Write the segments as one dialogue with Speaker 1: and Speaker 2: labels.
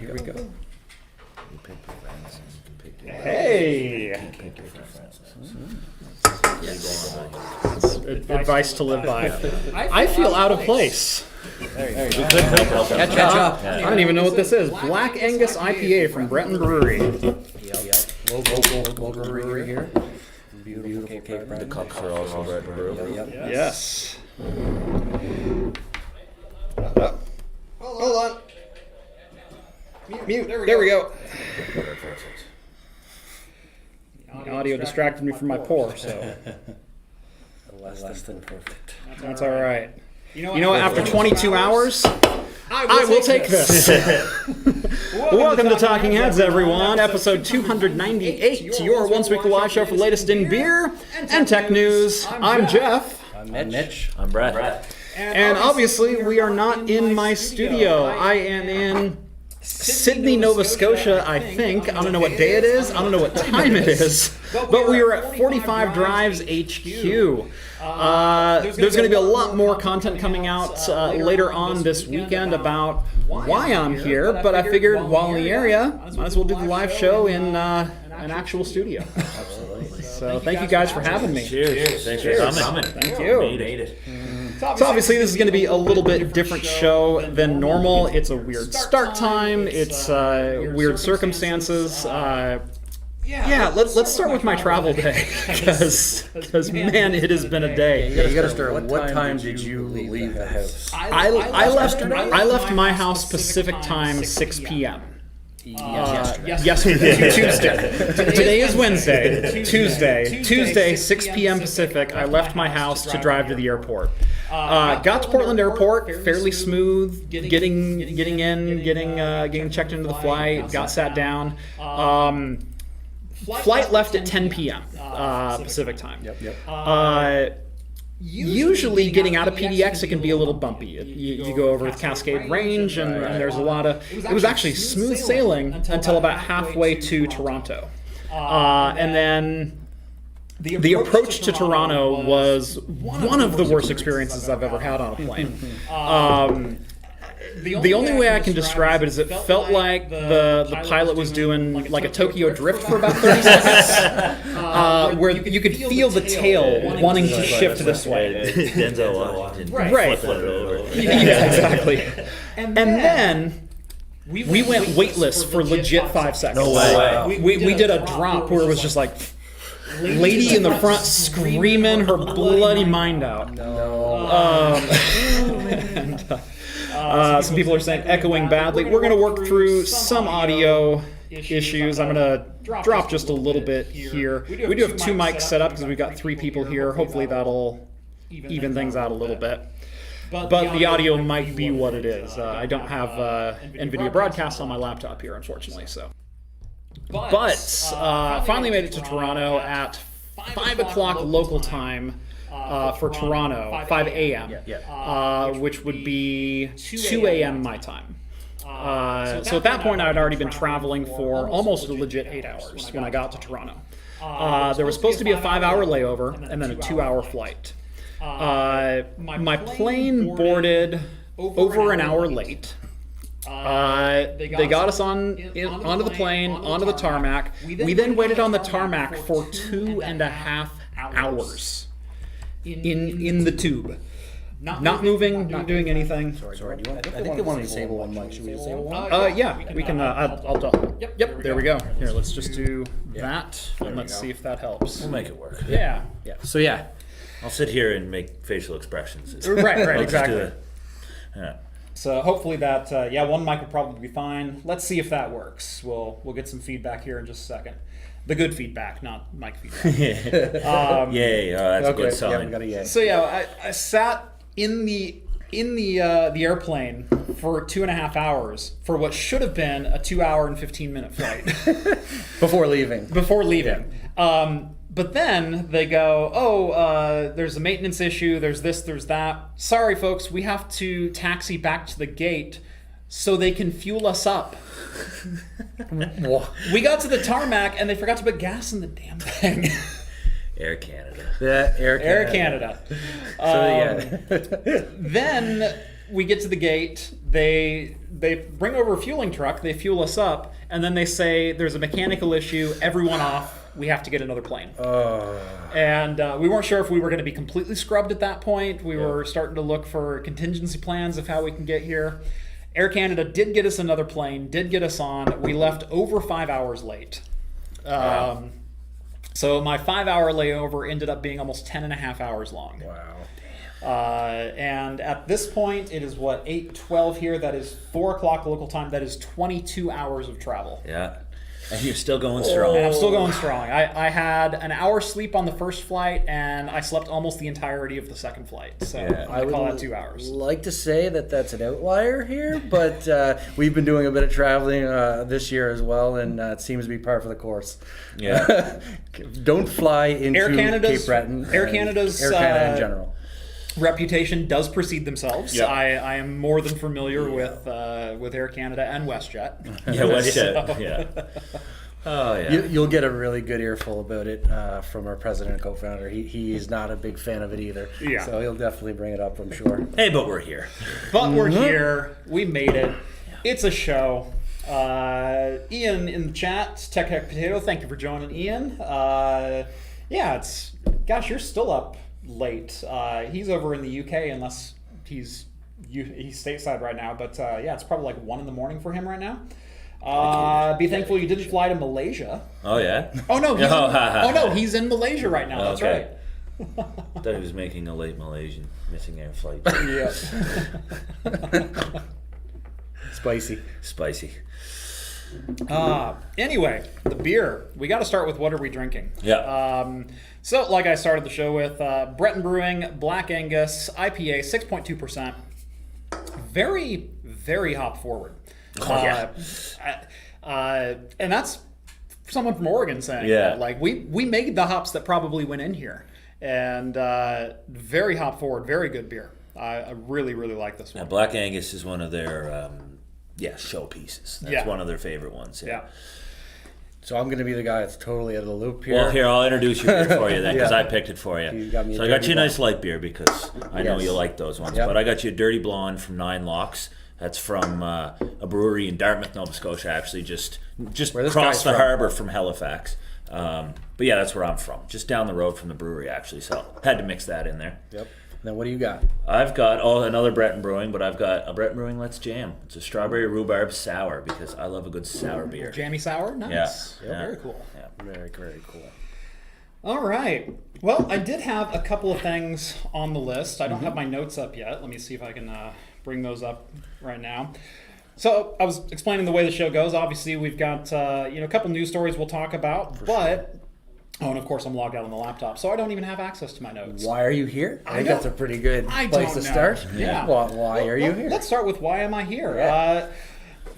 Speaker 1: Here we go.
Speaker 2: Hey! Advice to live by. I feel out of place.
Speaker 1: Catch up.
Speaker 2: I don't even know what this is. Black Angus IPA from Breton Brewery.
Speaker 1: Local brewery here. Beautiful Cape Breton.
Speaker 3: The cups are also Breton Brewery.
Speaker 2: Yes. Hold on. Mute. There we go. The audio distracted me from my pour, so
Speaker 1: Less than perfect.
Speaker 2: that's all right. You know what? After 22 hours, I will take this. Welcome to Talking Heads, everyone. Episode 298, your once-weekly live show for the latest in beer and tech news. I'm Jeff.
Speaker 1: I'm Mitch.
Speaker 3: I'm Brad.
Speaker 2: And obviously, we are not in my studio. I am in Sydney, Nova Scotia, I think. I don't know what day it is. I don't know what time it is. But we are at 45 Drives HQ. There's going to be a lot more content coming out later on this weekend about why I'm here. But I figured while in the area, might as well do the live show in an actual studio.
Speaker 1: Absolutely.
Speaker 2: So thank you guys for having me.
Speaker 3: Cheers. Thanks for coming.
Speaker 2: Thank you.
Speaker 3: Made it.
Speaker 2: So obviously this is going to be a little bit different show than normal. It's a weird start time. It's weird circumstances. Let's start with my travel day because man, it has been a day.
Speaker 1: You got to start. What time did you leave the house?
Speaker 2: I left my house Pacific time 6 p.m. Yesterday. Tuesday. Today is Wednesday. Tuesday, 6 p.m. Pacific. I left my house to drive to the airport. Got to Portland Airport, fairly smooth. Getting in, getting checked into the flight. Got sat down. Flight left at 10 p.m. Pacific time. Usually getting out of PDX, it can be a little bumpy. You go over the Cascade Range, and there's a lot of... It was actually smooth sailing until about halfway to Toronto. And then the approach to Toronto was one of the worst experiences I've ever had on a plane. The only way I can describe it is it felt like the pilot was doing like a Tokyo drift for about 30 seconds, where you could feel the tail wanting to shift this way.
Speaker 3: Denzel Washington.
Speaker 2: Right.
Speaker 3: Flip it over.
Speaker 2: Yeah, exactly. And then we went weightless for legit 5 seconds.
Speaker 3: No way.
Speaker 2: We did a drop where it was just like lady in the front screaming her bloody mind out. Some people are saying echoing badly. We're going to work through some audio issues. I'm going to drop just a little bit here. We do have 2 mics set up because we've got 3 people here. Hopefully that'll even things out a little bit. But the audio might be what it is. I don't have NVIDIA Broadcast on my laptop here, unfortunately. But finally made it to Toronto at 5 o'clock local time. For Toronto, 5 a.m., which would be 2 a.m. my time. So at that point, I had already been traveling for almost a legit 8 hours when I got to Toronto. There was supposed to be a 5-hour layover and then a 2-hour flight. My plane boarded over an hour late. They got us onto the plane, onto the tarmac. We then waited on the tarmac for 2.5 hours. In the tube. Not moving, not doing anything.
Speaker 1: Sorry, do you want? I think they want to disable one mic. Should we disable one?
Speaker 2: Yeah, we can. I'll tell. Yep. There we go. Here, let's just do that, and let's see if that helps.
Speaker 3: We'll make it work.
Speaker 2: Yeah.
Speaker 3: So I'll sit here and make facial expressions.
Speaker 2: Right, exactly.
Speaker 3: Just do it.
Speaker 2: So hopefully that, one mic will probably be fine. Let's see if that works. We'll get some feedback here in just a second. The good feedback, not mic feedback.
Speaker 3: Yay! That's a good sign.
Speaker 1: Yeah, we got a yay.
Speaker 2: So I sat in the airplane for 2.5 hours for what should have been a 2-hour and 15-minute flight
Speaker 1: Before leaving.
Speaker 2: But then they go, there's a maintenance issue. There's this. There's that. Sorry, folks, we have to taxi back to the gate so they can fuel us up. We got to the tarmac and they forgot to put gas in the damn thing.
Speaker 3: Air Canada.
Speaker 1: Yeah, Air
Speaker 2: Canada.
Speaker 1: So
Speaker 2: Then we get to the gate. They bring over a fueling truck. They fuel us up, and then they say there's a mechanical issue. Everyone off. We have to get another plane. And we weren't sure if we were going to be completely scrubbed at that point. We were starting to look for contingency plans of how we can get here. Air Canada did get us another plane, did get us on. We left over 5 hours late. So my 5-hour layover ended up being almost 10 and a half hours long.
Speaker 4: Wow.
Speaker 2: And at this point, it is 8:12 here. That is 4 o'clock local time. That is 22 hours of travel.
Speaker 3: Yeah. And you're still going strong.
Speaker 2: And I'm still going strong. I had an hour's sleep on the first flight, and I slept almost the entirety of the second flight. So I call that 2 hours.
Speaker 4: Like to say that that's an outlier here, but we've been doing a bit of traveling this year as well, and it seems to be par for the course.
Speaker 3: Yeah.
Speaker 4: Don't fly into
Speaker 2: Air Canada's,
Speaker 4: Cape Breton.
Speaker 2: Air Canada's
Speaker 4: Air Canada in general.
Speaker 2: reputation does precede themselves.
Speaker 3: Yep.
Speaker 2: I am more than familiar with Air Canada and WestJet.
Speaker 3: Yeah, WestJet. Yeah. Oh yeah.
Speaker 4: You'll get a really good earful about it from our president and co-founder. He's not a big fan of it either.
Speaker 2: Yeah.
Speaker 4: So he'll definitely bring it up, I'm sure.
Speaker 3: Hey, but we're here.
Speaker 2: But we're here. We made it. It's a show. Ian in the chat, Tech Heck Potato, thank you for joining, Ian. Gosh, you're still up late. He's over in the UK, unless he's stateside right now. But it's probably like 1 in the morning for him right now. Be thankful you didn't fly to Malaysia.
Speaker 3: Oh yeah.
Speaker 2: Oh no, he's in Malaysia right now. That's
Speaker 3: Okay.
Speaker 2: right.
Speaker 3: I thought he was making a late Malaysian missing air flight.
Speaker 2: Yeah.
Speaker 4: Spicy.
Speaker 2: Anyway, the beer. We got to start with what are we drinking?
Speaker 3: Yeah.
Speaker 2: So, like I started the show with, Breton Brewing Black Angus IPA, 6.2%. Very, very hop forward.
Speaker 3: Oh, yeah.
Speaker 2: And that's someone from Oregon saying that. Like, we made the hops that probably went in here. And very hop forward, very good beer. I really, really like this one.
Speaker 3: Yeah, Black Angus is one of their showpieces. That's one of their favorite ones.
Speaker 2: Yeah.
Speaker 4: So I'm going to be the guy that's totally out of the loop here.
Speaker 3: Well, here, I'll introduce your beer for you then, because I picked it for you.
Speaker 4: So
Speaker 3: I got you a nice light beer because I know you like those ones.
Speaker 4: Yep.
Speaker 3: But I got you a Dirty Blonde from Nine Locks. That's from a brewery in Dartmouth, Nova Scotia, actually, just across the harbor from Halifax. But yeah, that's where I'm from, just down the road from the brewery, actually. So had to mix that in there.
Speaker 4: Yep. Then what do you got?
Speaker 3: I've got another Breton Brewing, but I've got a Breton Brewing Let's Jam. It's a strawberry rhubarb sour because I love a good sour beer.
Speaker 2: Jammy sour? Nice.
Speaker 3: Yeah.
Speaker 2: Very cool.
Speaker 3: Yeah.
Speaker 4: Very, very cool.
Speaker 2: All right. Well, I did have a couple of things on the list. I don't have my notes up yet. Let me see if I can bring those up right now. So I was explaining the way the show goes. Obviously, we've got a couple news stories we'll talk about, and of course I'm logged out on the laptop, so I don't even have access to my notes.
Speaker 4: Why are you here? I think that's a pretty good place to start.
Speaker 2: Yeah.
Speaker 4: Why are you here?
Speaker 2: Let's start with why am I here?
Speaker 4: Yeah.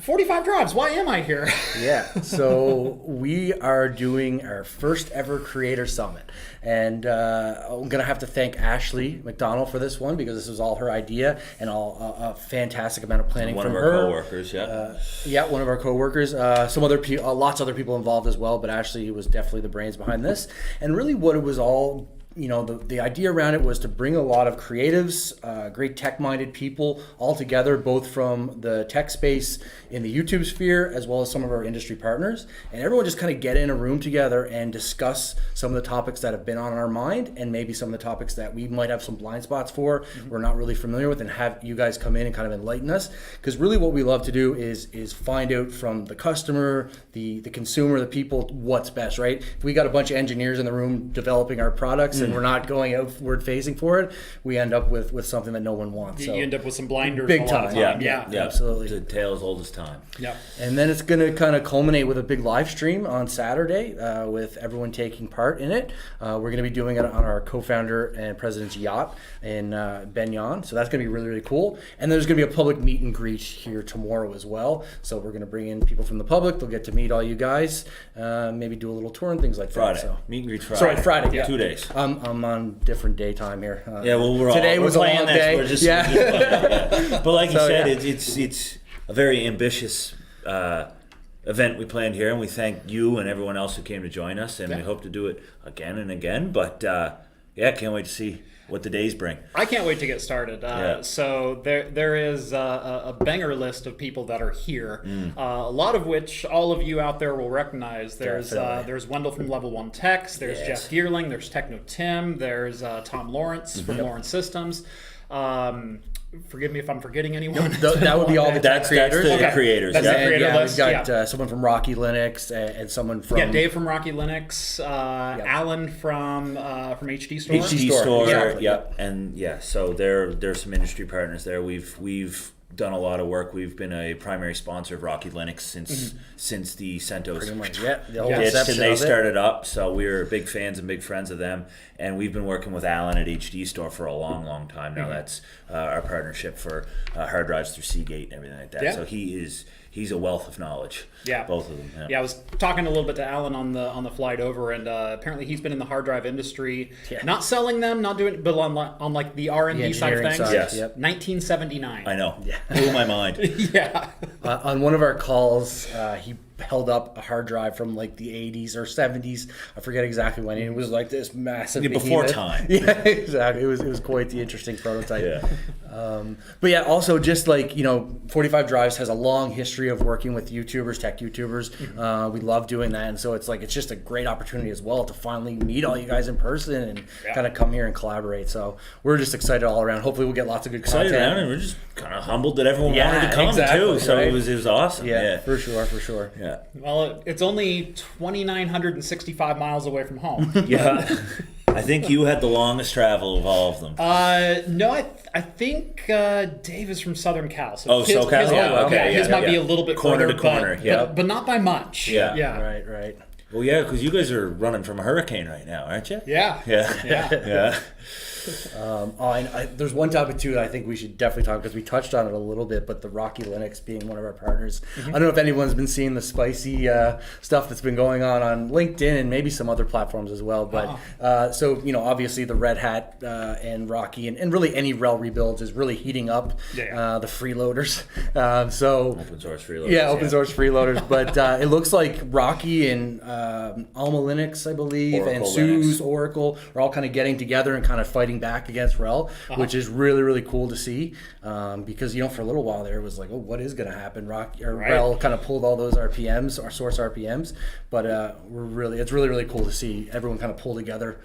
Speaker 2: 45 drives. Why am I here?
Speaker 4: Yeah. So we are doing our first ever creator summit. And I'm going to have to thank Ashley McDonald for this one because this was all her idea and a fantastic amount of planning from her.
Speaker 3: One of our coworkers,
Speaker 4: one of our coworkers. Some other people, lots of other people involved as well, but Ashley was definitely the brains behind this. And really what it was all, the idea around it was to bring a lot of creatives, great tech-minded people all together, both from the tech space in the YouTube sphere, as well as some of our industry partners. And everyone just kind of get in a room together and discuss some of the topics that have been on our mind and maybe some of the topics that we might have some blind spots for, we're not really familiar with, and have you guys come in and kind of enlighten us. Because really what we love to do is find out from the customer, the consumer, the people, what's best, right? If we got a bunch of engineers in the room developing our products and we're not going outward facing for it, we end up with something that no one wants. So
Speaker 2: you end up with some blinders
Speaker 4: big
Speaker 2: a lot of
Speaker 4: time.
Speaker 2: Yeah,
Speaker 4: absolutely.
Speaker 3: It's a tale as old as time.
Speaker 2: Yeah.
Speaker 4: And then it's going to kind of culminate with a big live stream on Saturday with everyone taking part in it. We're going to be doing it on our co-founder and president's yacht in Benyon. So that's going to be really, really cool. And there's going to be a public meet and greet here tomorrow as well. So we're going to bring in people from the public. They'll get to meet all you guys, maybe do a little tour and things like
Speaker 3: Friday.
Speaker 4: that. So.
Speaker 3: Meet and greet Friday.
Speaker 4: Sorry, Friday. Yeah.
Speaker 3: 2 days.
Speaker 4: I'm on different daytime here.
Speaker 3: Today
Speaker 4: was a long day.
Speaker 3: We're just but like you said,
Speaker 4: yeah.
Speaker 3: it's a very ambitious event we planned here, and we thank you and everyone else who came to join us, and we hope to do it again and again. But can't wait to see what the days bring.
Speaker 2: I can't wait to get started. So there is a banger list of people that are here, a lot of which all of you out there will recognize. There's Wendell from Level 1 Techs, there's Jeff Geerling, there's Techno Tim, there's Tom Lawrence from Lawrence Systems. Forgive me if I'm forgetting anyone.
Speaker 4: That would be all the tech creators.
Speaker 3: That's the creators.
Speaker 2: That's the creator list.
Speaker 4: We've got someone from Rocky Linux and someone from
Speaker 2: Dave from Rocky Linux, Alan from HD Store.
Speaker 3: HD Store.
Speaker 4: Exactly.
Speaker 3: Yep. And so there's some industry partners there. We've done a lot of work. We've been a primary sponsor of Rocky Linux since the CentOS
Speaker 4: the whole inception
Speaker 3: they
Speaker 4: of it.
Speaker 3: started up. So we're big fans and big friends of them, and we've been working with Alan at HD Store for a long time now. That's our partnership for hard drives through Seagate and everything like that.
Speaker 2: Yeah.
Speaker 3: So he's a wealth of knowledge.
Speaker 2: Yeah,
Speaker 3: both of them.
Speaker 2: I was talking a little bit to Alan on the flight over, and apparently he's been in the hard drive industry, not selling them, not doing, but on like the R&D side of things.
Speaker 3: Yes.
Speaker 2: 1979.
Speaker 3: I know. Blew my mind.
Speaker 4: On one of our calls, he held up a hard drive from like the 80s or 70s. I forget exactly when. And it was like this massive
Speaker 3: before time.
Speaker 4: Yeah, exactly. It was quite the interesting prototype. But also just like 45 Drives has a long history of working with YouTubers, tech YouTubers. We love doing that, and so it's just a great opportunity as well to finally meet all you guys in person and kind of come here and collaborate. So we're just excited all around. Hopefully we'll get lots of good content.
Speaker 3: And we're just kind of humbled that everyone wanted to come too. So
Speaker 4: right?
Speaker 3: it was awesome.
Speaker 4: Yeah, for sure.
Speaker 3: Yeah.
Speaker 2: Well, it's only 2,965 miles away from home.
Speaker 3: I think you had the longest travel of all of them.
Speaker 2: No, I think Dave is from Southern Cal. So
Speaker 3: SoCal?
Speaker 2: His might be a little bit
Speaker 3: corner
Speaker 2: further,
Speaker 3: to corner,
Speaker 2: but not by much.
Speaker 3: Yeah.
Speaker 4: Right.
Speaker 3: Well, because you guys are running from a hurricane right now, aren't you?
Speaker 2: Yeah.
Speaker 4: There's one topic too that I think we should definitely talk, because we touched on it a little bit, but the Rocky Linux being one of our partners. I don't know if anyone's been seeing the spicy stuff that's been going on LinkedIn and maybe some other platforms as well. But obviously the Red Hat and Rocky and really any RHEL rebuilds is really heating up the freeloaders.
Speaker 3: Open source freeloaders.
Speaker 4: Open source freeloaders. But it looks like Rocky and Alma Linux, I believe,
Speaker 3: Oracle
Speaker 4: and SUSE,
Speaker 3: Linux.
Speaker 4: Oracle are all kind of getting together and kind of fighting back against RHEL, which is really, really cool to see, because for a little while there it was like, what is going to happen? RHEL kind of pulled all those RPMs, our source RPMs, but it's really, really cool to see everyone kind of pull together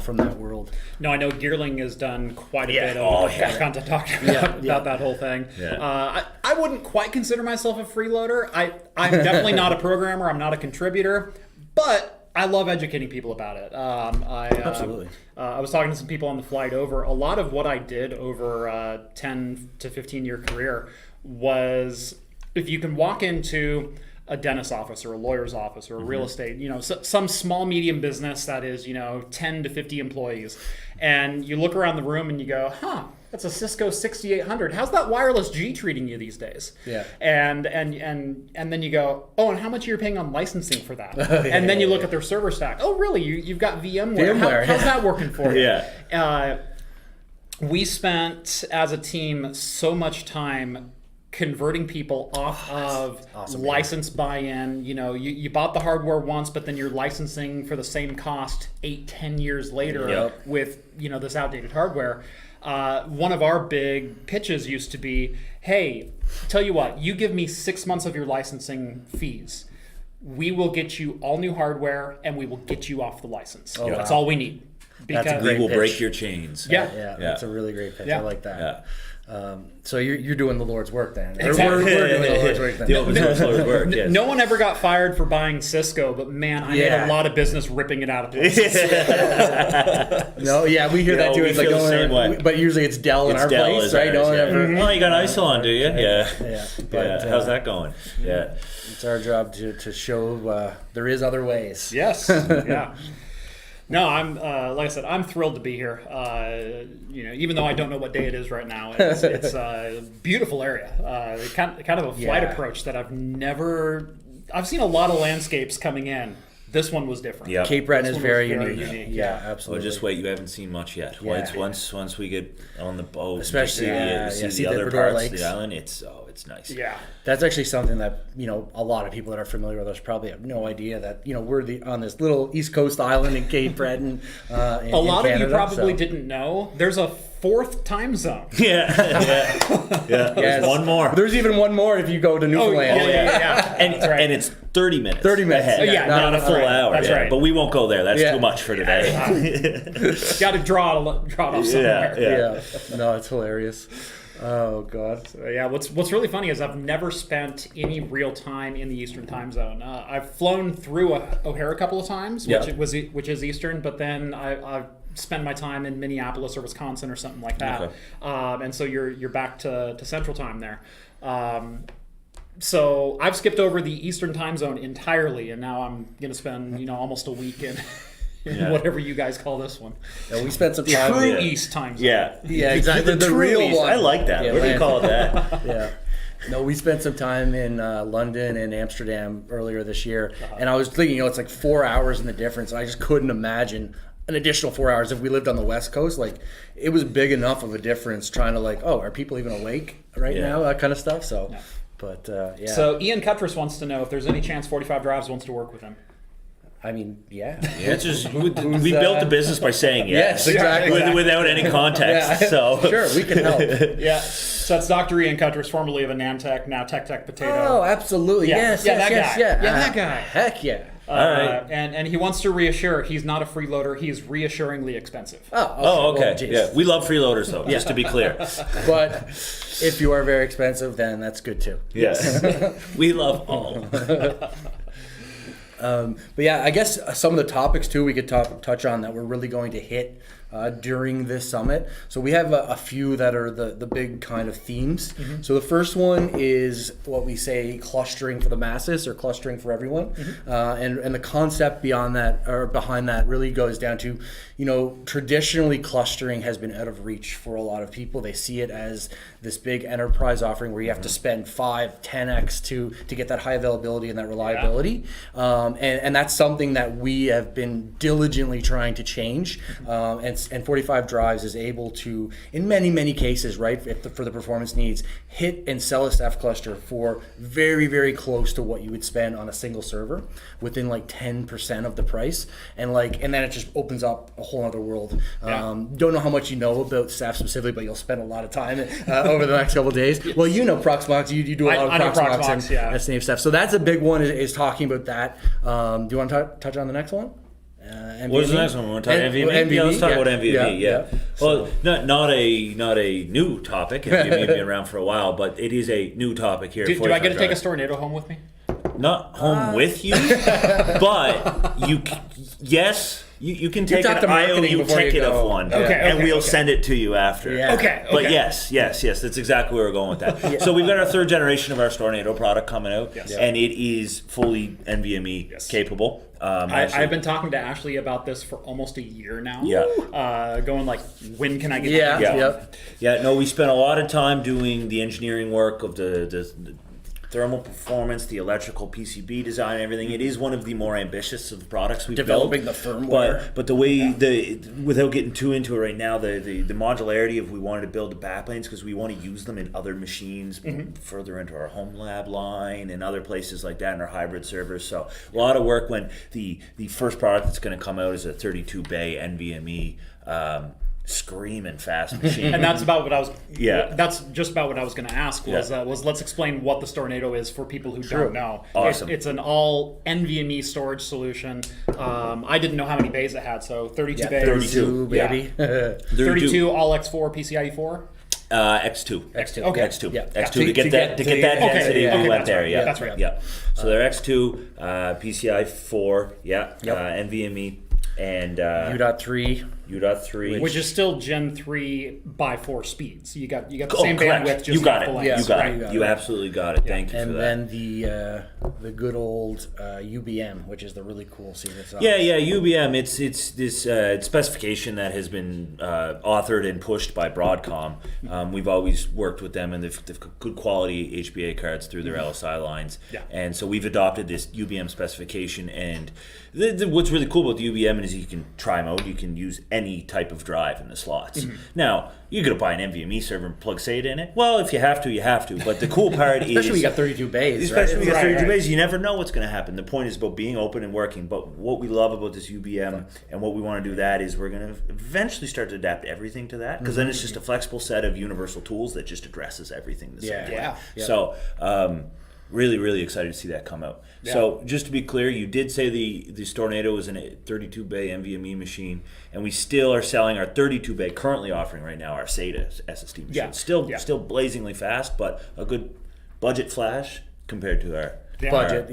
Speaker 4: from that world.
Speaker 2: No, I know Geerling has done quite a bit of content talking about that whole thing. I wouldn't quite consider myself a freeloader. I'm definitely not a programmer. I'm not a contributor, but I love educating people about it.
Speaker 4: Absolutely.
Speaker 2: I was talking to some people on the flight over. A lot of what I did over a 10 to 15 year career was, if you can walk into a dentist's office or a lawyer's office or a real estate, some small medium business that is 10 to 50 employees, and you look around the room and you go, that's a Cisco 6800. How's that wireless G treating you these days? Yeah. And then you go, and how much are you paying on licensing for that? And then you look at their server stack. Oh, really? You've got VMware. How's that working for you? We spent as a team so much time converting people off of license buy-in. You bought the hardware once, but then you're licensing for the same cost 8-10 years later with this outdated hardware. One of our big pitches used to be, hey, tell you what, you give me 6 months of your licensing fees. We will get you all new hardware and we will get you off the license. That's all we need.
Speaker 4: Because
Speaker 3: we will break your chains.
Speaker 4: That's a really great pitch. I like that.
Speaker 3: Yeah.
Speaker 4: So you're doing the Lord's work then.
Speaker 2: Exactly.
Speaker 4: We're doing the Lord's work then.
Speaker 3: The open source Lord's work, yes.
Speaker 2: No one ever got fired for buying Cisco, but man, I made a lot of business ripping it out of places.
Speaker 4: We hear that too. It's like
Speaker 3: the same way.
Speaker 4: But usually it's Dell in our place, right?
Speaker 3: No one ever. Well, you got Isilon, do you? Yeah.
Speaker 4: But,
Speaker 3: how's that going? Yeah.
Speaker 4: It's our job to show there is other ways.
Speaker 2: Yes. Yeah. No, I'm like I said, I'm thrilled to be here. Even though I don't know what day it is right now, it's a beautiful area. Kind of a flight approach that I've seen a lot of landscapes coming in. This one was different.
Speaker 3: Yep.
Speaker 4: Cape Breton is very unique. Yeah, absolutely.
Speaker 3: Well, just wait, you haven't seen much yet. Once we get on the boat,
Speaker 4: especially
Speaker 3: see the other
Speaker 4: Labrador
Speaker 3: parts
Speaker 4: Lakes.
Speaker 3: of the island, it's it's nice.
Speaker 2: Yeah.
Speaker 4: That's actually something that, a lot of people that are familiar with us probably have no idea that, we're on this little East Coast island in Cape Breton.
Speaker 2: A lot of you probably didn't know. There's a 4th time zone.
Speaker 3: Yeah. There's one more.
Speaker 4: There's even one more if you go to Newfoundland.
Speaker 3: And it's 30 minutes.
Speaker 4: 30 minutes.
Speaker 3: ahead. Not a full hour.
Speaker 2: That's right.
Speaker 3: But we won't go there. That's too much for today.
Speaker 2: Got to draw it off somewhere.
Speaker 4: Yeah. No, it's hilarious. Oh God.
Speaker 2: So, what's really funny is I've never spent any real time in the Eastern time zone. I've flown through O'Hare a couple of times, which is Eastern, but then I've spent my time in Minneapolis or Wisconsin or something like that.
Speaker 3: Okay.
Speaker 2: And so you're back to Central Time there. So I've skipped over the Eastern time zone entirely, and now I'm going to spend almost a week in whatever you guys call this one.
Speaker 4: Yeah, we spent some time.
Speaker 2: True East time zone.
Speaker 4: Yeah, exactly. The
Speaker 3: true
Speaker 4: real
Speaker 3: East.
Speaker 4: one.
Speaker 3: I like that.
Speaker 4: Yeah,
Speaker 3: What do you call it that?
Speaker 4: Yeah. No, we spent some time in London and Amsterdam earlier this year, and I was thinking, it's like 4 hours in the difference, and I just couldn't imagine an additional 4 hours if we lived on the West Coast. Like, it was big enough of a difference trying to are people even awake right now? That kind of stuff. So, but
Speaker 2: So Ian Cuttress wants to know if there's any chance 45 Drives wants to work with him.
Speaker 4: I mean, yeah.
Speaker 3: The answer is we built the business by saying yes.
Speaker 4: Yes, exactly.
Speaker 3: Without any context. So
Speaker 4: Sure, we can help.
Speaker 2: So that's Dr. Ian Cuttress, formerly of a Nantech, now Tech Potato.
Speaker 4: Oh, absolutely. Yes,
Speaker 2: that
Speaker 4: yes,
Speaker 2: guy.
Speaker 4: yeah.
Speaker 2: That guy.
Speaker 4: Heck yeah.
Speaker 3: All right.
Speaker 2: And he wants to reassure he's not a freeloader. He's reassuringly expensive.
Speaker 3: Oh, okay.
Speaker 4: Well,
Speaker 3: Yeah, we love freeloaders though, just to be clear.
Speaker 4: But if you are very expensive, then that's good too.
Speaker 3: Yes. We love all.
Speaker 4: But yeah, I guess some of the topics too we could touch on that we're really going to hit during this summit. So we have a few that are the big kind of themes. Mm-hmm. So the first one is what we say clustering for the masses or clustering for everyone. Mm-hmm. And the concept beyond that or behind that really goes down to, traditionally clustering has been out of reach for a lot of people. They see it as this big enterprise offering where you have to spend 5-10x to get that high availability and that reliability. And that's something that we have been diligently trying to change. And 45 Drives is able to, in many cases, right, for the performance needs, hit and sell a Ceph cluster for very, very close to what you would spend on a single server within 10% of the price. And then it just opens up a whole other world. Don't know how much you know about Ceph specifically, but you'll spend a lot of time over the next couple of days. Well, Proxmox, you do a lot of Proxmox and SNAP stuff. So that's a big one is talking about that. Do you want to touch on the next one?
Speaker 3: What's the next one? We want to talk NVMe? Yeah, let's talk about NVMe. Yeah. Well, not a new topic. NVMe been around for a while, but it is a new topic here.
Speaker 2: Do I get to take a Stornado home with me?
Speaker 3: Not home with you, but yes. You can take an IOU ticket of one, and we'll send it to you after.
Speaker 4: Yeah.
Speaker 2: Okay.
Speaker 3: But yes, that's exactly where we're going with that. So we've got our 3rd generation of our Stornado product coming out, and it is fully NVMe capable.
Speaker 2: I've been talking to Ashley about this for almost a year now. Going when can I get
Speaker 3: Yeah, no, we spent a lot of time doing the engineering work of the thermal performance, the electrical PCB design, and everything. It is one of the more ambitious of the products we've
Speaker 4: developing
Speaker 3: built.
Speaker 4: The firmware.
Speaker 3: But the way without getting too into it right now, the modularity of we wanted to build the backplanes because we want to use them in other machines further into our home lab line and other places like that in our hybrid servers. So a lot of work when the first product that's going to come out is a 32 bay NVMe screaming fast machine.
Speaker 2: And that's about what I was that's just about what I was going to ask was let's explain what the Stornado is for people who don't know.
Speaker 3: Awesome.
Speaker 2: It's an all NVMe storage solution. I didn't know how many bays it had, so 32 bays.
Speaker 3: 32
Speaker 4: baby.
Speaker 2: 32 all X4 PCIe 4.
Speaker 3: X2.
Speaker 2: Okay.
Speaker 3: X2.
Speaker 4: Yeah.
Speaker 3: X2 to get that density. We went there.
Speaker 2: Right. That's right.
Speaker 3: Yeah. So they're X2, PCI 4. NVMe and U.3,
Speaker 2: which is still Gen 3 by 4 speeds. You got the same
Speaker 3: correct.
Speaker 2: bandwidth. Just
Speaker 3: you got it.
Speaker 2: full
Speaker 3: You
Speaker 2: X,
Speaker 3: got
Speaker 2: right?
Speaker 3: it. You absolutely got it. Thank you for that.
Speaker 4: And then the good old UBM, which is the really cool secret sauce.
Speaker 3: Yeah, UBM. It's this specification that has been authored and pushed by Broadcom. We've always worked with them, and they've got good quality HBA cards through their LSI lines.
Speaker 2: Yeah.
Speaker 3: And so we've adopted this UBM specification. And what's really cool about the UBM is you can try mode. You can use any type of drive in the slots. Now, you could buy an NVMe server and plug SATA in it. Well, if you have to, you have to. But the cool part is...
Speaker 4: Especially when you got 32 bays,
Speaker 3: Especially when you got 32 bays, you never know what's going to happen. The point is about being open and working. But what we love about this UBM and what we want to do that is we're going to eventually start to adapt everything to that, because then it's just a flexible set of universal tools that just addresses everything the same way.
Speaker 1: Yeah.
Speaker 3: So... really, really excited to see that come out. Yeah. So just to be clear, you did say the Stornado is a 32-bay NVMe machine, and we still are selling our 32-bay, currently offering right now our SATA SSD machine.
Speaker 2: Yeah.
Speaker 3: Still blazingly fast, but a good budget flash compared to our
Speaker 4: budget,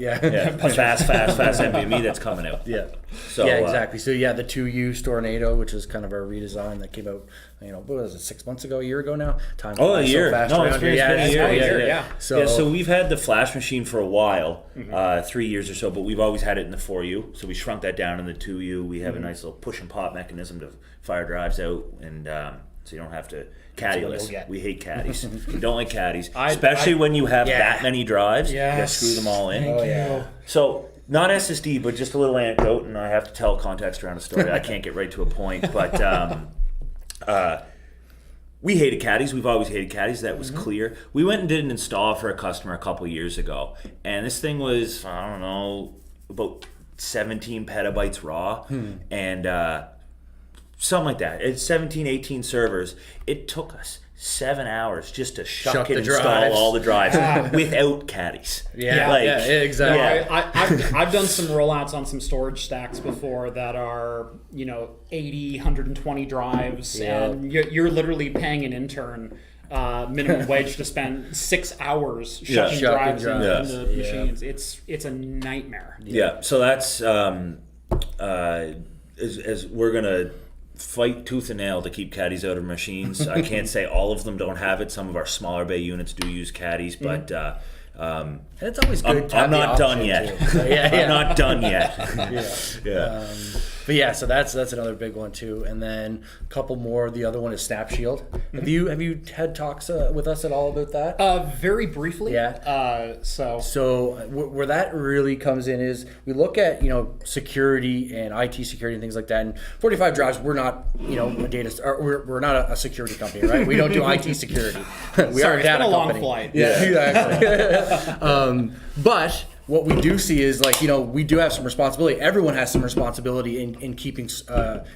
Speaker 3: fast NVMe that's coming out.
Speaker 4: Yeah.
Speaker 3: So,
Speaker 4: exactly. So the 2U Stornado, which is kind of our redesign that came out, what was it, 6 months ago, a year ago now? Time
Speaker 3: a year.
Speaker 4: So fast
Speaker 3: No,
Speaker 4: around
Speaker 3: it's been a year.
Speaker 4: Yeah.
Speaker 3: So we've had the flash machine for a while, 3 years or so, but we've always had it in the 4U. So we shrunk that down in the 2U. We have a nice little push and pop mechanism to fire drives out, and so you don't have to caddyless. We hate caddies. We don't like caddies, especially when you have that many drives. You gotta screw them all in. So not SSD, but just a little anecdote, and I have to tell context around a story. I can't get right to a point, but we hated caddies. We've always hated caddies. That was clear. We went and did an install for a customer a couple years ago, and this thing was, I don't know, about 17 petabytes raw, and something like that. It's 17, 18 servers. It took us 7 hours just to shuck and install all the drives without caddies.
Speaker 4: Exactly.
Speaker 2: I've done some rollouts on some storage stacks before that are 80, 120 drives, and you're literally paying an intern minimum wage to spend 6 hours shucking drives into machines. It's a nightmare.
Speaker 3: So that's as we're gonna fight tooth and nail to keep caddies out of machines. I can't say all of them don't have it. Some of our smaller bay units do use caddies, but
Speaker 4: and it's always good.
Speaker 3: I'm not done yet. I'm not done yet.
Speaker 4: But so that's another big one too. And then a couple more. The other one is Snap Shield. Have you had talks with us at all about that?
Speaker 2: Very briefly.
Speaker 4: So where that really comes in is we look at security and IT security and things like that. And 45 Drives, we're not a data we're not a security company, right? We don't do IT security. We are a data company.
Speaker 2: Long flight.
Speaker 4: Exactly. But what we do see is we do have some responsibility. Everyone has some responsibility in keeping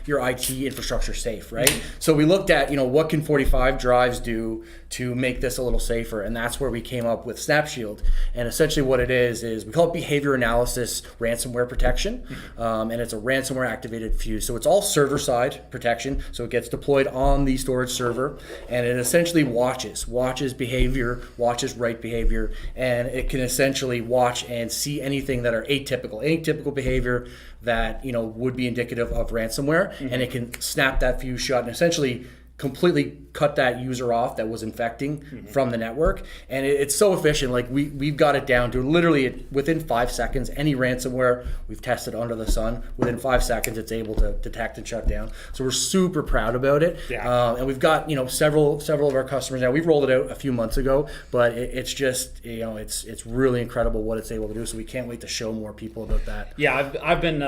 Speaker 4: your IT infrastructure safe, right? So we looked at what can 45 Drives do to make this a little safer, and that's where we came up with Snap Shield. And essentially what it is we call it behavior analysis ransomware protection, and it's a ransomware activated fuse. So it's all server side protection. So it gets deployed on the storage server, and it essentially watches behavior, watches write behavior, and it can essentially watch and see anything that are atypical behavior that would be indicative of ransomware, and it can snap that fuse shut and essentially completely cut that user off that was infecting from the network. And it's so efficient. We've got it down to literally within 5 seconds. Any ransomware we've tested under the sun, within 5 seconds it's able to detect and shut down. So we're super proud about it. And we've got several of our customers now. We've rolled it out a few months ago, but it's just it's really incredible what it's able to do. So we can't wait to show more people about that.
Speaker 2: I've been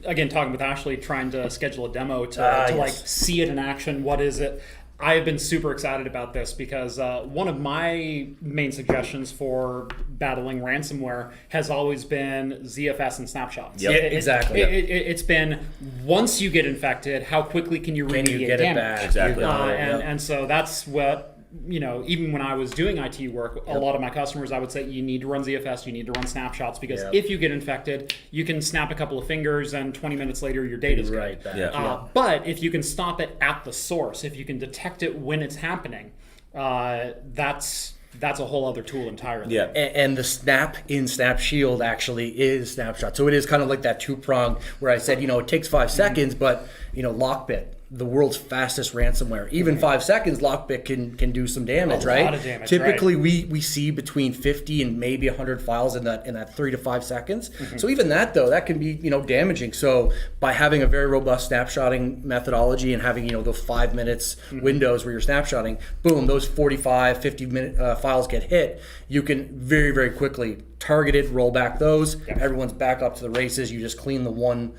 Speaker 2: again talking with Ashley, trying to schedule a demo to see it in action. What is it? I have been super excited about this because one of my main suggestions for battling ransomware has always been ZFS and snapshots.
Speaker 4: Exactly.
Speaker 2: It's been once you get infected, how quickly can you remediate damage?
Speaker 4: It back?
Speaker 3: Exactly.
Speaker 2: And so that's what, even when I was doing IT work, a lot of my customers, I would say you need to run ZFS, you need to run snapshots, because if you get infected, you can snap a couple of fingers and 20 minutes later your data's
Speaker 4: right
Speaker 2: good. But if you can stop it at the source, if you can detect it when it's happening, that's a whole other tool entirely.
Speaker 4: And the snap in Snap Shield actually is snapshot. So it is kind of like that two-prong where I said, it takes 5 seconds, but Lockbit, the world's fastest ransomware, even 5 seconds, Lockbit can do some damage, right?
Speaker 2: A lot of damage.
Speaker 4: Typically, we see between 50 and maybe 100 files in that 3 to 5 seconds. So even that though, that can be damaging. So by having a very robust snapshotting methodology and having those 5 minutes windows where you're snapshotting, boom, those 45, 50 minute files get hit, you can very, very quickly targeted, roll back those. Everyone's back up to the races. You just clean the one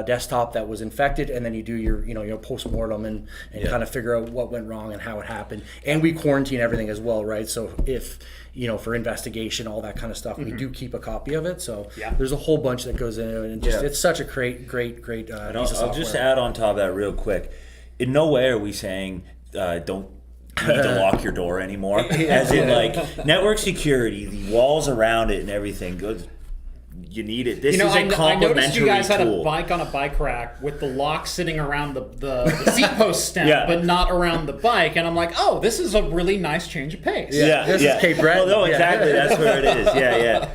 Speaker 4: desktop that was infected, and then you do your post-mortem and kind of figure out what went wrong and how it happened. And we quarantine everything as well, right? So if for investigation, all that kind of stuff, we do keep a copy of it. So there's a whole bunch that goes into it, and it's such a great piece of software.
Speaker 3: I'll just add on top of that real quick. In no way are we saying don't need to lock your door anymore. As in, like, network security, the walls around it and everything goes. You need it. This is a complementary tool. I noticed you guys had
Speaker 2: a bike on a bike rack with the lock sitting around the seat post stem, but not around the bike. And I'm like, oh, this is a really nice change of pace.
Speaker 4: This is Cape Breton.
Speaker 3: Well, no, exactly. That's where it is.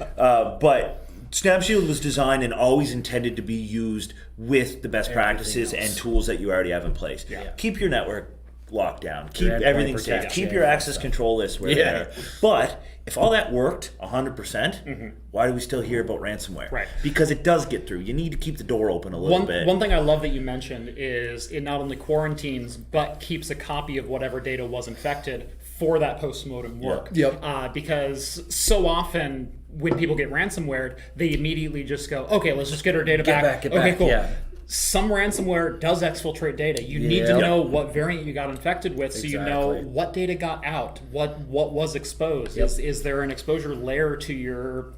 Speaker 3: But Snap Shield was designed and always intended to be used with the best practices and tools that you already have in place. Keep your network locked down. Keep everything safe. Keep your access control lists where they are. But if all that worked 100%, why do we still hear about ransomware?
Speaker 2: Right.
Speaker 3: Because it does get through. You need to keep the door open a little bit.
Speaker 2: One thing I love that you mentioned is it not only quarantines, but keeps a copy of whatever data was infected for that post-mortem work. Because so often when people get ransomware, they immediately just go, okay, let's just get our data back. Okay, cool. Some ransomware does exfiltrate data. You need to know what variant you got infected with, so you know what data got out, what was exposed. Is there an exposure layer to your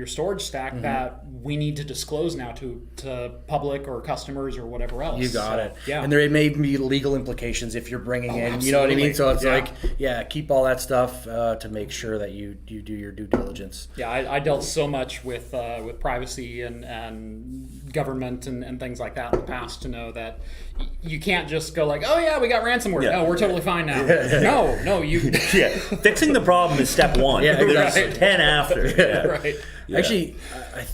Speaker 2: storage stack that we need to disclose now to public or customers or whatever else?
Speaker 4: You got it. Yeah. And there may be legal implications if you're bringing in, absolutely. You know what I mean? So it's keep all that stuff to make sure that you do your due diligence.
Speaker 2: Yeah, I dealt so much with privacy and government and things like that in the past to know that you can't just go like, oh yeah, we got ransomware. No, we're totally fine now. No, you.
Speaker 3: Fixing the problem is step one. There's 10 after.
Speaker 2: Right.
Speaker 4: Actually,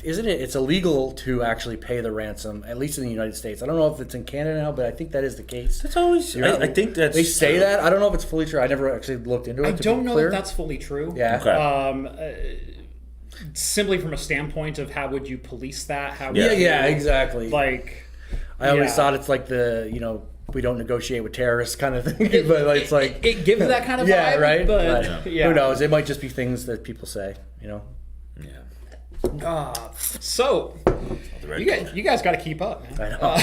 Speaker 4: isn't it? It's illegal to actually pay the ransom, at least in the United States. I don't know if it's in Canada now, but I think that is the case.
Speaker 3: That's always. I think that's.
Speaker 4: They say that. I don't know if it's fully true. I never actually looked into it.
Speaker 2: I don't know if that's fully true.
Speaker 4: Yeah.
Speaker 3: Okay.
Speaker 2: Simply from a standpoint of how would you police that? How would
Speaker 4: exactly.
Speaker 2: Like,
Speaker 4: I always thought it's like the we don't negotiate with terrorists kind of thing, but it's like
Speaker 2: it gives that kind of vibe,
Speaker 4: right?
Speaker 2: But
Speaker 4: who knows? It might just be things that people say,
Speaker 2: So you guys got to keep up, man.
Speaker 4: I know.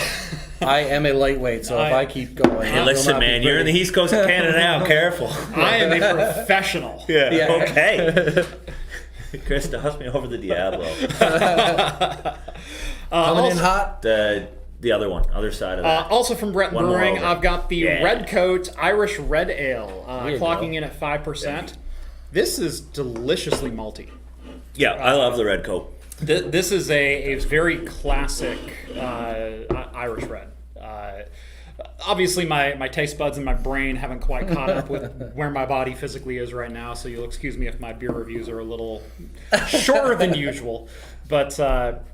Speaker 4: I am a lightweight, so if I keep going,
Speaker 3: hey, listen, man, you're in the East Coast of Canada now. Careful.
Speaker 2: I am a professional.
Speaker 3: Okay. Chris, toss me over the Diablo.
Speaker 4: Coming in hot.
Speaker 3: The other one, other side of that.
Speaker 2: Also from Brett Brewing, I've got the Red Coat Irish Red Ale, clocking in at 5%. This is deliciously malty.
Speaker 3: Yeah, I love the Red Coat.
Speaker 2: This is a very classic Irish Red. Obviously, my taste buds and my brain haven't quite caught up with where my body physically is right now, so you'll excuse me if my beer reviews are a little shorter than usual. But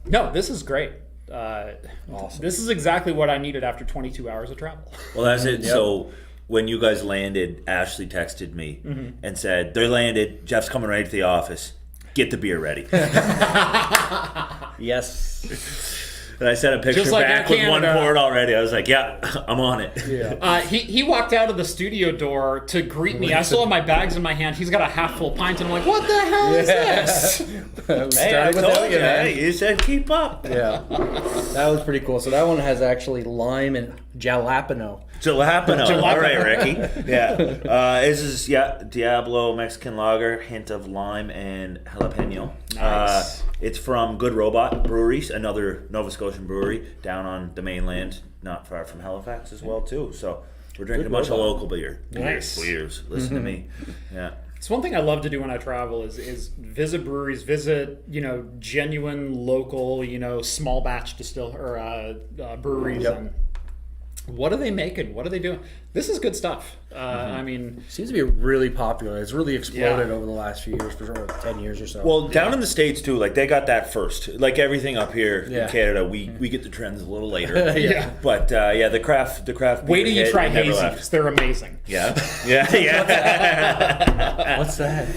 Speaker 2: no, this is great. Awesome. This is exactly what I needed after 22 hours of travel.
Speaker 3: Well, that's it. So when you guys landed, Ashley texted me and said, they're landed, Jeff's coming right to the office. Get the beer ready.
Speaker 4: Yes.
Speaker 3: And I sent a picture back with one port already. I was like, yeah, I'm on it.
Speaker 2: Yeah. He walked out of the studio door to greet me. I still have my bags in my hand. He's got a half full pint, and I'm like, what the hell is this?
Speaker 3: Hey, I told you, man. You said keep up.
Speaker 4: Yeah. That was pretty cool. So that one has actually lime and jalapeno.
Speaker 3: Jalapeno. All right, Ricky. Yeah. This is, Diablo Mexican lager, hint of lime and jalapeno.
Speaker 2: Nice.
Speaker 3: It's from Good Robot Breweries, another Nova Scotian brewery down on the mainland, not far from Halifax as well, too. So we're drinking a bunch of local beer.
Speaker 2: Nice.
Speaker 3: Beers. Listen to me. Yeah.
Speaker 2: It's one thing I love to do when I travel is visit breweries, genuine local, small batch breweries.
Speaker 4: Yep.
Speaker 2: And what are they making? What are they doing? This is good stuff. I mean,
Speaker 4: seems to be really popular. It's really exploded over the last few years, for sure, 10 years or so.
Speaker 3: Well, down in the States too, like they got that first. Like everything up here in Canada, we get the trends a little later. But the craft.
Speaker 2: Wait till you try hazies. They're amazing.
Speaker 3: Yeah.
Speaker 4: What's that?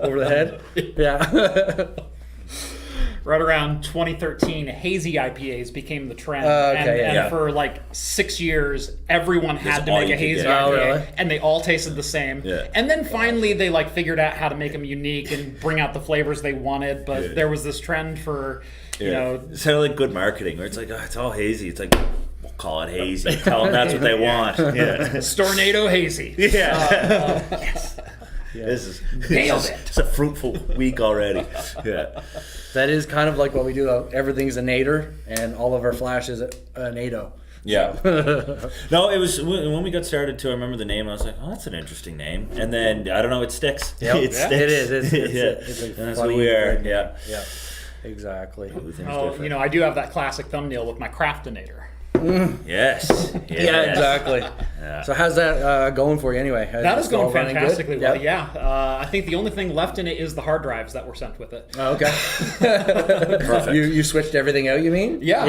Speaker 4: Over the head? Yeah.
Speaker 2: right around 2013, hazy IPAs became the trend.
Speaker 4: Okay,
Speaker 2: and for like 6 years, everyone had to make a hazy IPA,
Speaker 4: really?
Speaker 2: and they all tasted the same.
Speaker 3: Yeah.
Speaker 2: And then finally, they like figured out how to make them unique and bring out the flavors they wanted. But there was this trend for, you know,
Speaker 3: it's kind of like good marketing where it's like, oh, it's all hazy. It's like, we'll call it hazy. Tell them that's what they want. Yeah.
Speaker 2: Stornado hazy.
Speaker 3: Yeah. Yes. This is
Speaker 2: Nailed it.
Speaker 3: It's a fruitful week already. Yeah.
Speaker 4: That is kind of like what we do. Everything's a nader, and all of our flash is a NATO.
Speaker 3: Yeah. No, it was when we got started too. I remember the name. I was like, "Oh, that's an interesting name." And then I don't know, it sticks.
Speaker 4: Yep.
Speaker 3: It sticks.
Speaker 4: It is.
Speaker 3: It's
Speaker 4: a
Speaker 3: and that's
Speaker 4: funny
Speaker 3: who we are.
Speaker 4: name.
Speaker 3: Yeah.
Speaker 4: Yeah. Exactly.
Speaker 2: Oh, you know, I do have that classic thumbnail with my Craftinator.
Speaker 3: Yes.
Speaker 4: Yeah, exactly.
Speaker 3: Yeah.
Speaker 4: So how's that going for you anyway?
Speaker 2: That is going
Speaker 4: running good?
Speaker 2: fantastically well.
Speaker 4: Yep.
Speaker 2: Yeah, I think the only thing left in it is the hard drives that were sent with it.
Speaker 4: Oh, okay.
Speaker 3: Perfect.
Speaker 4: You switched everything out, you mean?
Speaker 2: Yeah.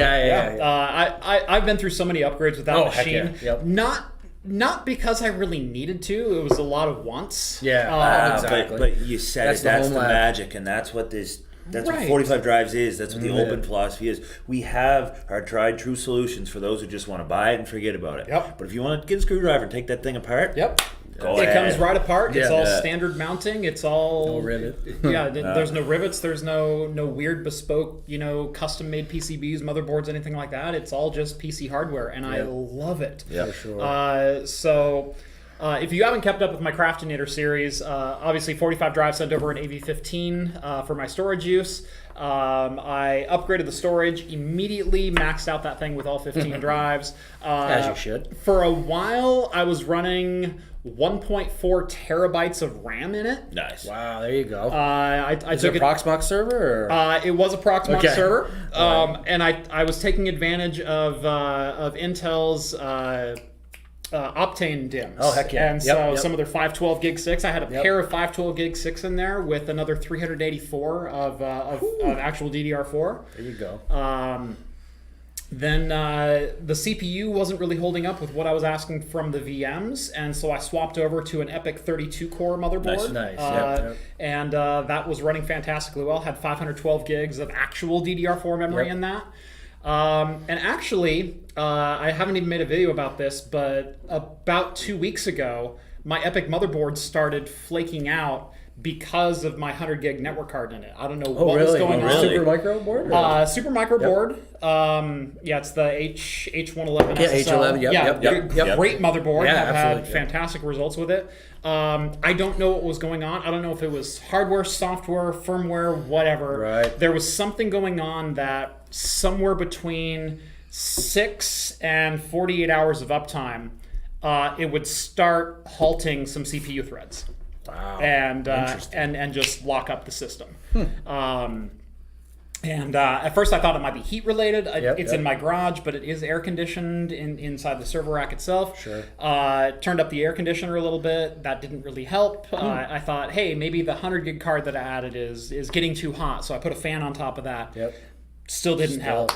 Speaker 2: I've been through so many upgrades with that
Speaker 4: Oh, heck
Speaker 2: machine.
Speaker 4: yeah. Yep.
Speaker 2: Not because I really needed to. It was a lot of wants.
Speaker 4: Yeah. Exactly.
Speaker 3: But you said
Speaker 4: That's
Speaker 3: it.
Speaker 4: the
Speaker 3: That's
Speaker 4: home
Speaker 3: the
Speaker 4: lab.
Speaker 3: magic, and that's what this. That's what
Speaker 2: Right.
Speaker 3: 45 drives is. That's what the open philosophy is. We have our tried true solutions for those who just want to buy it and forget about it.
Speaker 2: Yep.
Speaker 3: But if you want to get a screwdriver and take that thing apart,
Speaker 2: Yep.
Speaker 3: go
Speaker 2: It
Speaker 3: ahead.
Speaker 2: comes right apart. It's
Speaker 4: Yeah.
Speaker 2: all
Speaker 3: Yeah.
Speaker 2: standard mounting. It's all
Speaker 4: No rivet.
Speaker 2: Yeah, there's no rivets. There's no weird bespoke, custom made PCBs, motherboards, anything like that. It's all just PC hardware, and I love it.
Speaker 3: Yeah.
Speaker 4: For sure.
Speaker 2: If you haven't kept up with my Craftinator series, obviously 45 drives sent over an AV15 for my storage use. I upgraded the storage, immediately maxed out that thing with all 15 drives.
Speaker 4: As you should.
Speaker 2: For a while, I was running 1.4 terabytes of RAM in it.
Speaker 3: Nice.
Speaker 4: Wow, there you go.
Speaker 2: I
Speaker 4: Is
Speaker 2: took
Speaker 4: it a Proxmox server? Or?
Speaker 2: it was a Proxmox
Speaker 4: Okay.
Speaker 2: server, and I was taking advantage of Intel's Optane DIMMs.
Speaker 4: Oh, heck yeah.
Speaker 2: And
Speaker 4: Yep,
Speaker 2: so
Speaker 4: yep.
Speaker 2: some of their 512 gig 6, I had a
Speaker 4: Yep.
Speaker 2: pair of 512 gig 6 in there with another 384 of actual DDR4.
Speaker 4: There you go.
Speaker 2: Then the CPU wasn't really holding up with what I was asking from the VMs, and so I swapped over to an Epic 32-core motherboard.
Speaker 4: Nice. Yep.
Speaker 2: And that was running fantastically well. Had 512 gigs of actual DDR4 memory
Speaker 4: Yep.
Speaker 2: in that. And actually, I haven't even made a video about this, but about 2 weeks ago, my Epic motherboard started flaking out because of my 100 gig network card in it. I don't know what was going on.
Speaker 3: Really?
Speaker 4: Super micro board? Or?
Speaker 2: Super micro board. It's the H111
Speaker 4: Yeah,
Speaker 2: SSL.
Speaker 4: H11, yep.
Speaker 2: Great motherboard.
Speaker 4: Yeah,
Speaker 2: I've had
Speaker 4: absolutely,
Speaker 2: fantastic results with it. I don't know what was going on. I don't know if it was hardware, software, firmware, whatever.
Speaker 4: Right.
Speaker 2: There was something going on that somewhere between 6 and 48 hours of uptime, it would start halting some CPU threads.
Speaker 4: Wow.
Speaker 2: And just lock up the system. At first I thought it might be heat related. It's in my garage, but it is air conditioned inside the server rack itself.
Speaker 4: Sure.
Speaker 2: Turned up the air conditioner a little bit. That didn't really help. I thought, hey, maybe the 100 gig card that I added is getting too hot. So I put a fan on top of that.
Speaker 4: Yep.
Speaker 2: Still didn't help.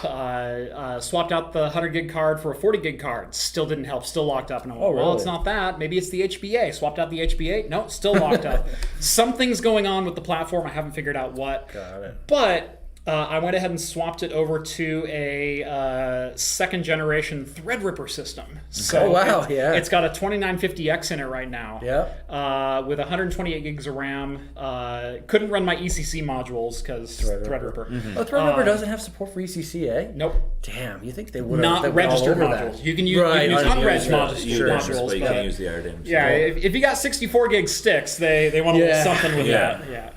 Speaker 2: Swapped out the 100 gig card for a 40 gig card. Still didn't help. Still locked up. And I went, well,
Speaker 4: really?
Speaker 2: it's not that. Maybe it's the HBA. Swapped out the HBA. No, still locked up. Something's going on with the platform. I haven't figured out what.
Speaker 4: Got it.
Speaker 2: But I went ahead and swapped it over to a second generation Threadripper system. So
Speaker 4: Oh, wow, yeah.
Speaker 2: It's got a 2950X in it right now.
Speaker 4: Yeah.
Speaker 2: With 128 gigs of RAM. Couldn't run my ECC modules because Threadripper.
Speaker 4: Oh, Threadripper doesn't have support for ECC, eh?
Speaker 2: Nope.
Speaker 4: Damn, you think they would have
Speaker 2: Not registered modules. You can use, unreg modules.
Speaker 3: Sure,
Speaker 2: modules
Speaker 3: but you
Speaker 2: but
Speaker 3: can use the RDIMMs.
Speaker 2: yeah, if you got 64 gig sticks, they want to do something with that. Yeah.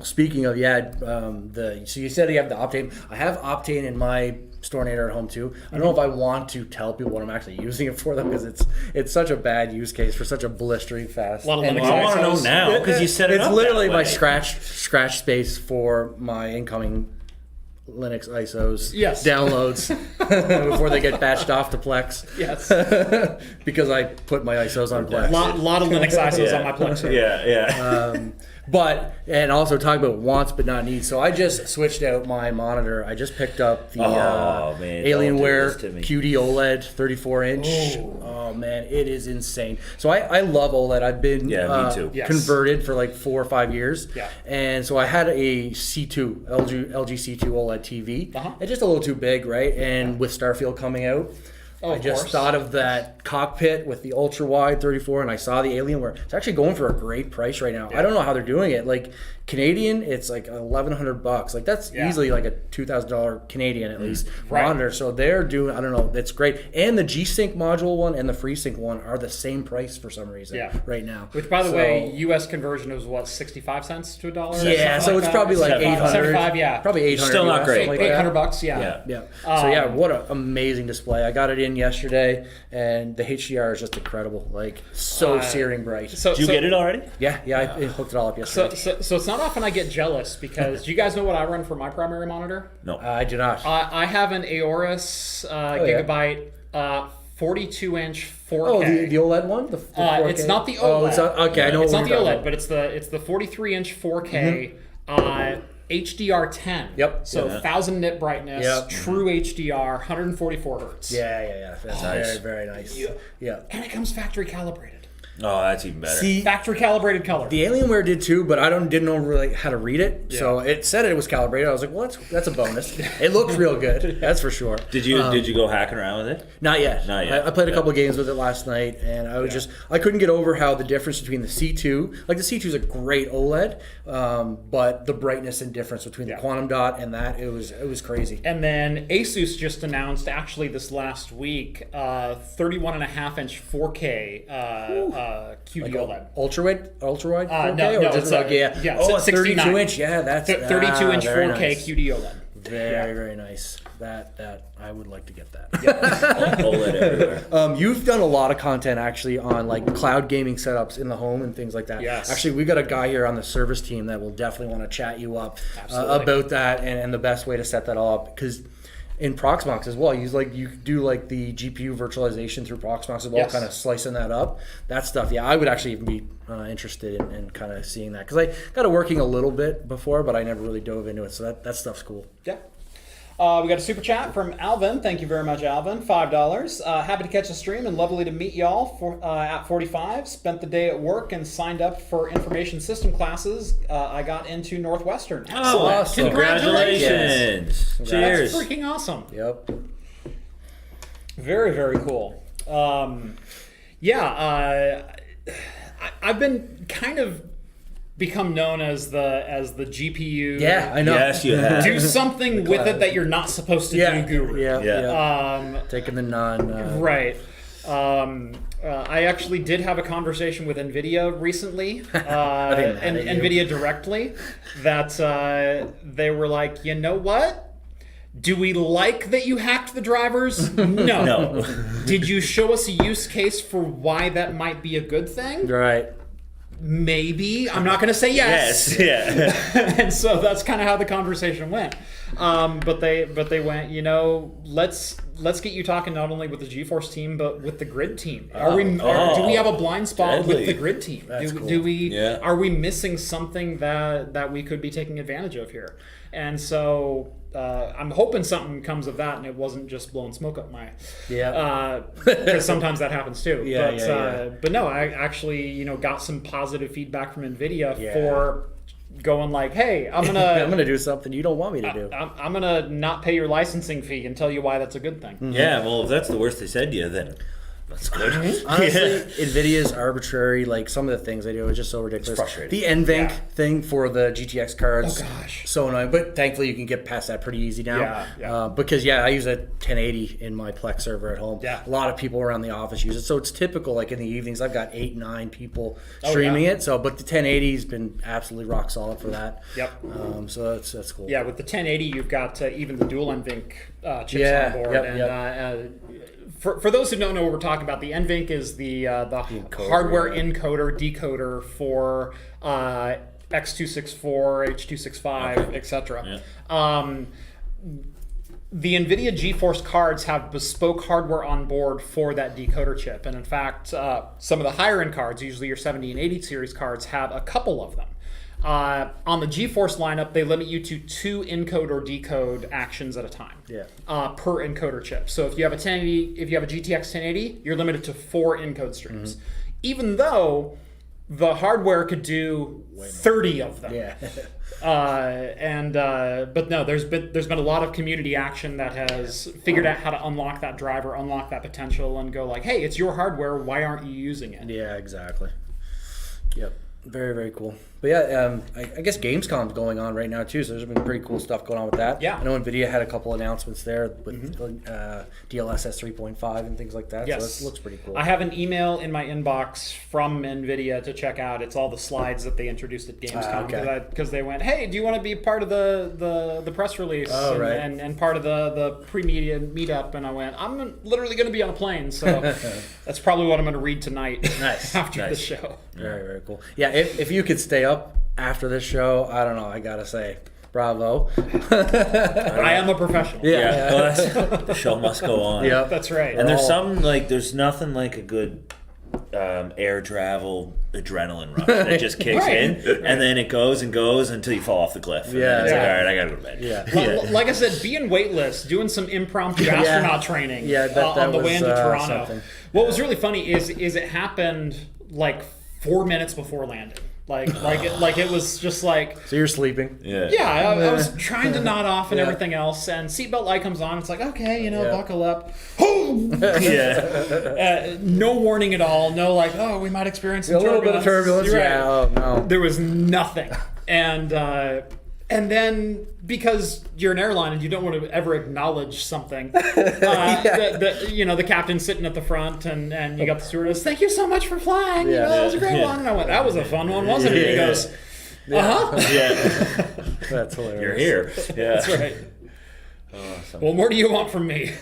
Speaker 4: Speaking of, so you said you have the Optane. I have Optane in my Stornator at home too. I don't know if I want to tell people what I'm actually using it for them because it's such a bad use case for such a blistering fast.
Speaker 2: A lot of
Speaker 4: and
Speaker 2: Linux
Speaker 3: I want to know
Speaker 2: ISOs.
Speaker 3: now because you set it
Speaker 4: it's
Speaker 3: up
Speaker 4: literally
Speaker 3: that
Speaker 4: my
Speaker 3: way.
Speaker 4: scratch space for my incoming Linux ISOs downloads before they get batched off to Plex.
Speaker 2: Yes.
Speaker 4: Because I put my ISOs on Plex.
Speaker 2: Lot of Linux ISOs on my Plex server.
Speaker 3: Yeah.
Speaker 4: and also talk about wants but not needs. So I just switched out my monitor. I just picked up the Alienware QD OLED 34-inch. Oh man, it is insane. So I love OLED. I've been
Speaker 3: me too.
Speaker 4: converted for like 4 or 5 years.
Speaker 1: Yeah.
Speaker 4: And so I had a C2 LG C2 OLED TV. It's just a little too big, right? And with Starfield coming out, I just thought of that cockpit with the ultra wide 34, and I saw the Alienware. It's actually going for a great price right now. I don't know how they're doing it. Like Canadian, it's like $1,100. Like that's easily like a $2,000 Canadian at least monitor. So they're doing, I don't know, it's great. And the G-Sync module one and the FreeSync one are the same price for some reason right now.
Speaker 1: Which, by the way, U.S. conversion was what, 65 cents to a dollar?
Speaker 4: Yeah, so it's probably like 800.
Speaker 1: 75,
Speaker 4: probably 800.
Speaker 3: Still not great.
Speaker 1: Like $800, yeah.
Speaker 4: So yeah, what an amazing display. I got it in yesterday, and the HDR is just incredible. Like so searing bright.
Speaker 3: Did you get it already?
Speaker 4: Yeah, I hooked it all up yesterday.
Speaker 1: So it's not often I get jealous because do you guys know what I run for my primary monitor?
Speaker 3: No.
Speaker 4: I do not.
Speaker 1: I have an Aorus Gigabyte 42-inch 4K.
Speaker 4: Oh, the OLED one? The 4K?
Speaker 1: It's not the OLED.
Speaker 4: Oh, it's not, okay, I know
Speaker 1: it's
Speaker 4: what
Speaker 1: not the
Speaker 4: you're
Speaker 1: OLED,
Speaker 4: talking
Speaker 1: but it's the 43-inch 4K HDR10.
Speaker 4: Yep.
Speaker 1: So 1,000 nit brightness, true HDR, 144 hertz.
Speaker 4: Yeah. That's very, very nice. Yeah.
Speaker 1: And it comes factory calibrated.
Speaker 3: Oh, that's even better.
Speaker 4: See,
Speaker 1: Factory calibrated color.
Speaker 4: the Alienware did too, but I didn't know really how to read it. So it said it was calibrated. I was like, well, that's a bonus. It looks real good. That's for sure.
Speaker 3: Did you go hacking around with it?
Speaker 4: Not yet.
Speaker 3: Not yet.
Speaker 4: I played a couple games with it last night, and I was I couldn't get over how the difference between the C2, like the C2 is a great OLED, but the brightness and difference between the quantum dot and that, it was crazy.
Speaker 1: And then Asus just announced actually this last week 31.5-inch 4K QD OLED.
Speaker 4: Ultra wide 4K?
Speaker 1: No,
Speaker 4: or just
Speaker 1: it's
Speaker 4: 32-inch. Yeah, that's
Speaker 1: 32-inch 4K
Speaker 4: nice.
Speaker 1: QD OLED.
Speaker 4: Very, very nice. That I would like to get that.
Speaker 3: OLED everywhere.
Speaker 4: You've done a lot of content actually on like cloud gaming setups in the home and things like that.
Speaker 1: Yes.
Speaker 4: Actually, we got a guy here on the service team that will definitely want to chat you up about that and the best way to set that all up, because in Proxmox as well, you do like the GPU virtualization through Proxmox as well, kind of slicing that up. That stuff, I would actually even be interested in kind of seeing that, because I got it working a little bit before, but I never really dove into it. So that stuff's cool.
Speaker 1: Yeah. We got a super chat from Alvin. Thank you very much, Alvin. $5. Happy to catch a stream and lovely to meet y'all at 45. Spent the day at work and signed up for information system classes. I got into Northwestern.
Speaker 3: Oh, awesome. Congratulations.
Speaker 1: Cheers.
Speaker 3: Cheers.
Speaker 1: That's freaking awesome.
Speaker 4: Yep.
Speaker 1: Very, very cool. I've been kind of become known as the GPU.
Speaker 4: Yeah, I know.
Speaker 3: Yes, you have.
Speaker 1: Do something with it that you're not supposed to do, guru.
Speaker 4: Yeah. Taking the non.
Speaker 1: Right. I actually did have a conversation with NVIDIA recently, and NVIDIA directly, that they were like, you know what? Do we like that you hacked the drivers? No. Did you show us a use case for why that might be a good thing?
Speaker 4: Right.
Speaker 1: Maybe. I'm not going to say yes. And so that's kind of how the conversation went. But they went, let's get you talking not only with the GeForce team but with the Grid team. Do we have a blind spot with the Grid team? Are we missing something that we could be taking advantage of here? And so I'm hoping something comes of that, and it wasn't just blowing smoke up my. Because sometimes that happens too. But no, I actually got some positive feedback from NVIDIA for going like, hey, I'm gonna
Speaker 4: do something you don't want me to do.
Speaker 1: I'm gonna not pay your licensing fee and tell you why that's a good thing.
Speaker 3: Yeah, well, if that's the worst they said to you, then that's good.
Speaker 4: Honestly, NVIDIA's arbitrary, like some of the things they do is just so ridiculous.
Speaker 3: It's frustrating.
Speaker 4: The NVENC thing for the GTX cards,
Speaker 1: oh gosh,
Speaker 4: so annoying. But thankfully, you can get past that pretty easy now. Because I use a 1080 in my Plex server at home. A lot of people around the office use it, so it's typical. Like in the evenings, I've got 8-9 people streaming it. So, but the 1080's been absolutely rock solid for that. So that's cool.
Speaker 1: Yeah, with the 1080, you've got even the dual NVENC chips on board. For those who don't know what we're talking about, the NVENC is the hardware encoder, decoder for X264, H265, etc. The NVIDIA GeForce cards have bespoke hardware on board for that decoder chip. And in fact, some of the higher end cards, usually your 70 and 80 series cards, have a couple of them. On the GeForce lineup, they limit you to 2 encode or decode actions at a time. Per encoder chip. So if you have a 1080, if you have a GTX 1080, you're limited to 4 encode streams. Even though the hardware could do 30 of them. But no, there's been a lot of community action that has figured out how to unlock that driver, unlock that potential, and go like, hey, it's your hardware. Why aren't you using it?
Speaker 4: Yeah, exactly. Yep. Very, very cool. But yeah, I guess Gamescom's going on right now too, so there's been pretty cool stuff going on with that.
Speaker 1: Yeah.
Speaker 4: I know NVIDIA had a couple announcements there with DLSS 3.5 and things like that, so this looks pretty cool.
Speaker 1: I have an email in my inbox from NVIDIA to check out. It's all the slides that they introduced at Gamescom because they went, hey, do you want to be part of the press release and part of the pre-media meetup? And I went, I'm literally going to be on a plane, so that's probably what I'm going to read tonight after the show.
Speaker 4: Very, very cool. Yeah, if you could stay up after this show, I don't know, I gotta say, bravo.
Speaker 1: I am a professional.
Speaker 3: Well, the show must go on.
Speaker 4: Yeah,
Speaker 1: that's right.
Speaker 3: And there's nothing like a good air travel adrenaline rush that just kicks in, and then it goes and goes until you fall off the cliff. And then it's like, all right, I gotta go to bed.
Speaker 1: Like I said, being weightless, doing some impromptu astronaut training on the way into Toronto.
Speaker 4: Something.
Speaker 1: What was really funny is it happened like 4 minutes before landing. Like it was just like.
Speaker 4: So you're sleeping?
Speaker 1: I was trying to nod off and everything else, and seatbelt light comes on. It's like, okay, buckle up. No warning at all. No, like, oh, we might experience some
Speaker 4: little bit of turbulence.
Speaker 1: Right.
Speaker 4: Yeah. Oh no.
Speaker 1: There was nothing, and then because you're an airline and you don't want to ever acknowledge something, the captain's sitting at the front and you got the stewardess, thank you so much for flying. That was a great one. And I went, that was a fun one, wasn't it? And he goes,
Speaker 4: That's hilarious.
Speaker 3: You're here. Yeah.
Speaker 1: That's right. Awesome. What more do you want from me?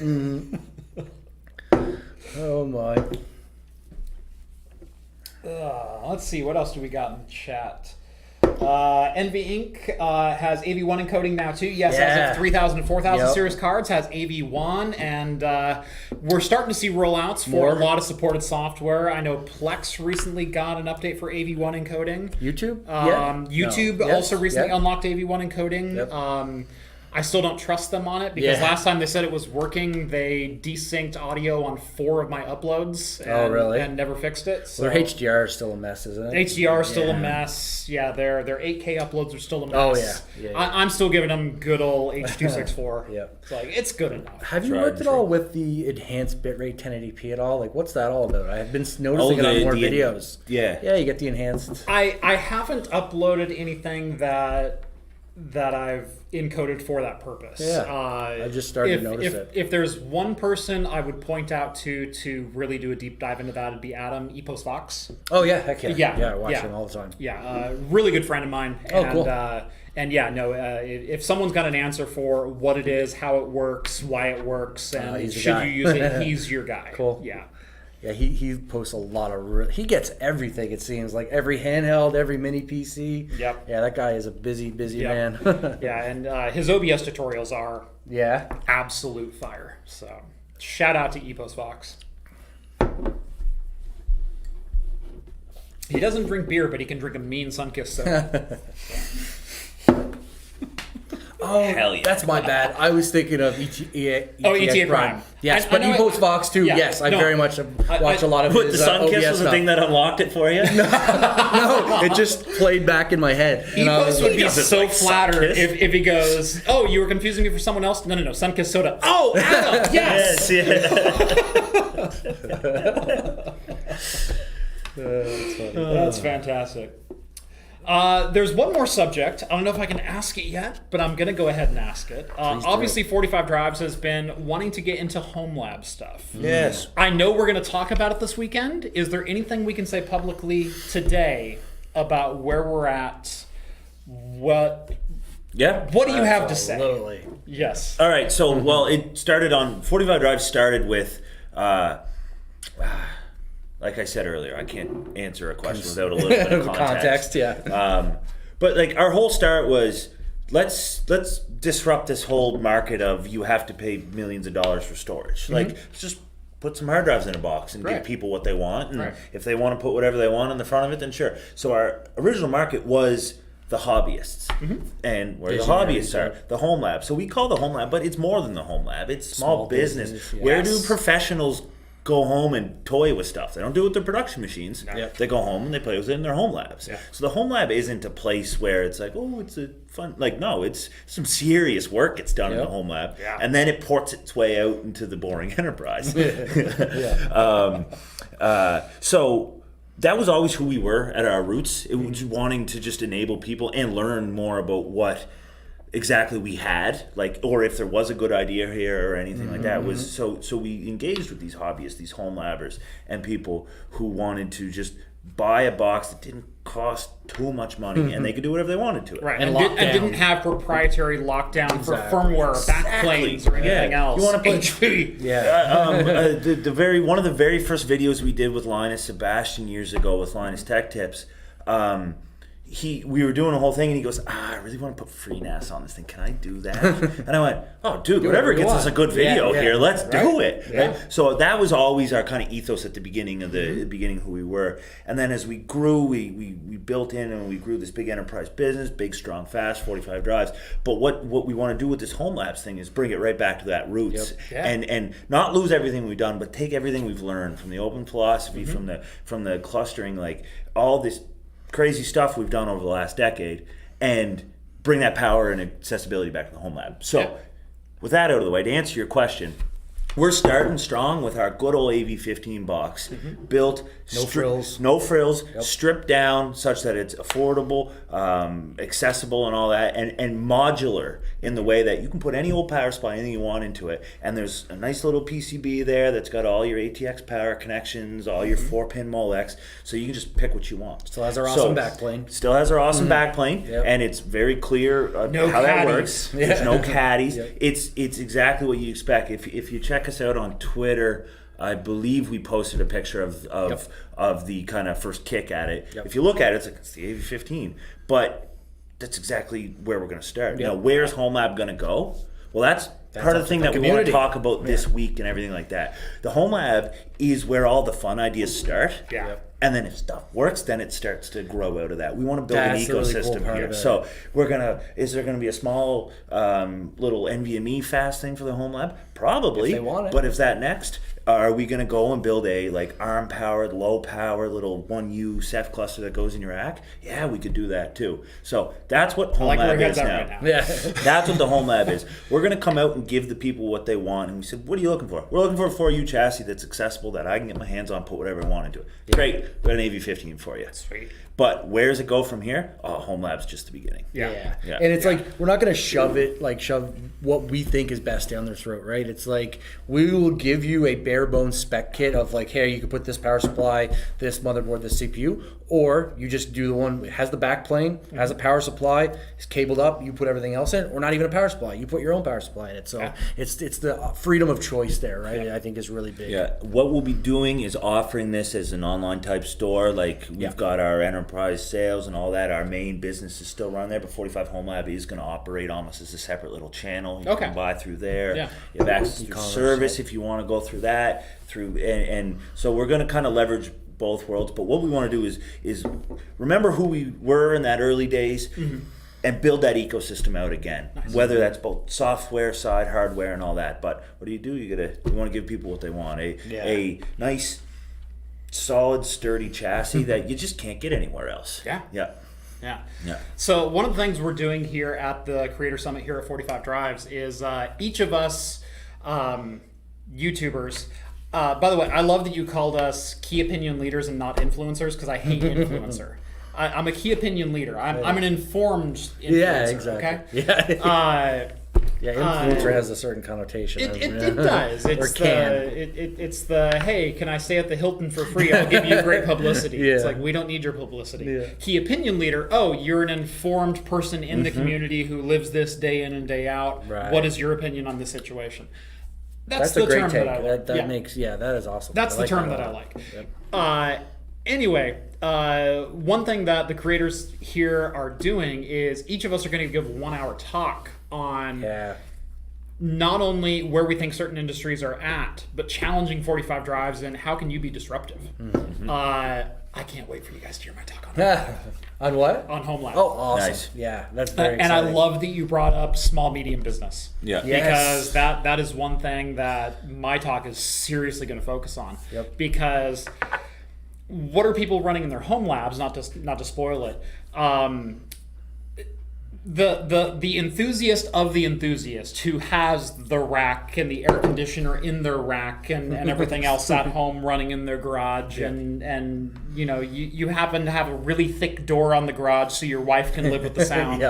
Speaker 4: Oh my.
Speaker 1: Let's see, what else do we got in the chat? Envy Inc. Has AV1 encoding now too. Yes, as of 3,000 and 4,000 series cards has AV1, and we're starting to see rollouts for a lot of supported software. I know Plex recently got an update for AV1 encoding.
Speaker 4: YouTube?
Speaker 1: YouTube also recently unlocked AV1 encoding. I still don't trust them on it because last time they said it was working, they desynced audio on 4 of my uploads and never fixed it. So
Speaker 4: their HDR is still a mess, isn't it?
Speaker 1: HDR is still a mess. Yeah, their 8K uploads are still a mess.
Speaker 4: Oh, yeah.
Speaker 1: I'm still giving them good old H.264. It's like, it's good enough.
Speaker 4: Have you worked at all with the enhanced bitrate 1080p at all? Like, what's that all about? I've been noticing it on more videos. Yeah, you get the enhanced.
Speaker 1: I haven't uploaded anything that I've encoded for that purpose.
Speaker 4: I just started to notice it.
Speaker 1: If there's one person I would point out to really do a deep dive into that, it'd be Adam Epos Fox.
Speaker 4: Oh yeah, heck yeah. I watch him all the time.
Speaker 1: Really good friend of mine.
Speaker 4: Cool.
Speaker 1: If someone's got an answer for what it is, how it works, why it works, and should you use it, he's your guy.
Speaker 4: Cool. Yeah, he posts a lot of. He gets everything. It seems like every handheld, every mini PC.
Speaker 1: Yep.
Speaker 4: Yeah, that guy is a busy man.
Speaker 1: And his OBS tutorials are absolute fire. So shout out to Epos Fox. He doesn't drink beer, but he can drink a mean Sunkist soda.
Speaker 4: Oh, hell yeah. That's my bad. I was thinking of
Speaker 1: ETA Prime.
Speaker 4: Yes, but Epos Fox too. Yes, I very much watch a lot of his
Speaker 3: the Sunkiss was the thing that unlocked it for you?
Speaker 4: No, it just played back in my head.
Speaker 1: Epos would be so flattered if he goes, oh, you were confusing me for someone else? No, Sunkist soda. Oh, Adam, yes! That's fantastic. There's one more subject. I don't know if I can ask it yet, but I'm going to go ahead and ask it. Obviously, 45 Drives has been wanting to get into home lab stuff.
Speaker 3: Yes.
Speaker 1: I know we're going to talk about it this weekend. Is there anything we can say publicly today about where we're at? What do you have to say?
Speaker 4: Absolutely.
Speaker 1: Yes.
Speaker 3: All right. So, it started on 45 Drive started with... like I said earlier, I can't answer a question without a little bit of context. But like our whole start was let's disrupt this whole market of you have to pay millions of dollars for storage. Like just put some hard drives in a box and give people what they want. And if they want to put whatever they want on the front of it, then sure. So our original market was the hobbyists. And where the hobbyists are, the home lab. So we call the home lab, but it's more than the home lab. It's small business. Yes. Where do professionals go home and toy with stuff? They don't do it with their production machines. They go home and they play with it in their home labs. So the home lab isn't a place where it's like, oh, it's a fun, like, no, it's some serious work gets done in the home lab, and then it ports its way out into the boring enterprise. So that was always who we were at our roots. It was wanting to just enable people and learn more about what exactly we had, like, or if there was a good idea here or anything like that. Was so we engaged with these hobbyists, these home labbers, and people who wanted to just buy a box that didn't cost too much money and they could do whatever they wanted to it.
Speaker 1: Right, and didn't have proprietary lockdown for firmware, backplanes, or anything else.
Speaker 3: You want to put
Speaker 1: HP.
Speaker 3: One of the very first videos we did with Linus Sebastian years ago with Linus Tech Tips, we were doing a whole thing and he goes, I really want to put FreeNAS on this thing. Can I do that? And I went, oh, dude, whatever gets us a good video here, let's do it. Right? So that was always our kind of ethos at the beginning of the beginning of who we were. And then as we grew, we built in and we grew this big enterprise business, big, strong, fast, 45 drives. But what we want to do with this home labs thing is bring it right back to that roots and not lose everything we've done, but take everything we've learned from the open philosophy, from the clustering, like all this crazy stuff we've done over the last decade, and bring that power and accessibility back to the home lab. So with that out of the way, to answer your question, we're starting strong with our good old AV15 box, built no frills, stripped down such that it's affordable, accessible, and all that, and modular in the way that you can put any old power supply, anything you want into it, and there's a nice little PCB there that's got all your ATX power connections, all your 4-pin Molex, so you can just pick what you want.
Speaker 4: Still has our awesome backplane.
Speaker 3: Still has our awesome backplane, and it's very clear how that works. There's no caddies. It's exactly what you expect. If you check us out on Twitter, I believe we posted a picture of the kind of first kick at it. If you look at it, it's the AV15, but that's exactly where we're going to start. You know, where's Home Lab going to go? Well, that's part of the thing that we want to talk about this week and everything like that. The Home Lab is where all the fun ideas start. And then if stuff works, then it starts to grow out of that. We want to build an ecosystem here. So is there going to be a small little NVMe fast thing for the Home Lab? Probably.
Speaker 4: If they want it.
Speaker 3: But is that next? Are we going to go and build a like ARM powered, low power little 1U Ceph cluster that goes in your rack? Yeah, we could do that too. So that's what Home Lab is now.
Speaker 1: Right now.
Speaker 3: That's what the Home Lab is. We're going to come out and give the people what they want. And we said, what are you looking for? We're looking for a 4U chassis that's accessible, that I can get my hands on, put whatever I want into it. Great. We got an AV15 for you.
Speaker 1: Sweet.
Speaker 3: But where does it go from here? Oh, Home Lab's just the beginning.
Speaker 4: And it's like, we're not going to shove what we think is best down their throat, right? It's like, we will give you a bare bones spec kit of like, hey, you can put this power supply, this motherboard, this CPU, or you just do the one that has the backplane, has a power supply, is cabled up, you put everything else in, or not even a power supply, you put your own power supply in it. So it's the freedom of choice there, right? I think is really big.
Speaker 3: What we'll be doing is offering this as an online type store. Like we've got our enterprise sales and all that. Our main business is still run there, but 45 Home Lab is going to operate almost as a separate little channel. You can buy through there. You have access to service if you want to go through that. And so we're going to kind of leverage both worlds. But what we want to do is remember who we were in that early days and build that ecosystem out again. Whether that's both software side, hardware, and all that. But what do? You want to give people what they want. A nice, solid, sturdy chassis that you just can't get anywhere else.
Speaker 1: So one of the things we're doing here at the Creator Summit here at 45 Drives is each of us YouTubers. By the way, I love that you called us key opinion leaders and not influencers, because I hate influencer. I'm a key opinion leader. I'm an informed influencer. Okay.
Speaker 4: Influencer has a certain connotation.
Speaker 1: It does. It's the hey, can I stay at the Hilton for free? I'll give you great publicity. It's like, we don't need your publicity. Key opinion leader. Oh, you're an informed person in the community who lives this day in and day out. What is your opinion on this situation? That's the
Speaker 4: great
Speaker 1: term
Speaker 4: take.
Speaker 1: that I like.
Speaker 4: That is awesome.
Speaker 1: That's the term that I like. Anyway, one thing that the creators here are doing is each of us are going to give a 1-hour talk on not only where we think certain industries are at, but challenging 45 Drives and how can you be disruptive. I can't wait for you guys to hear my talk on that.
Speaker 4: On what?
Speaker 1: On Home Lab.
Speaker 4: Oh, awesome.
Speaker 3: Nice.
Speaker 4: Yeah, that's very
Speaker 1: And I
Speaker 4: exciting.
Speaker 1: love that you brought up small, medium business.
Speaker 3: Yeah.
Speaker 1: Because that is one thing that my talk is seriously going to focus on.
Speaker 4: Yep.
Speaker 1: Because what are people running in their home labs? Not to spoil it. The enthusiast of the enthusiast who has the rack and the air conditioner in their rack and everything else at home running in their garage and you happen to have a really thick door on the garage so your wife can live with the sound.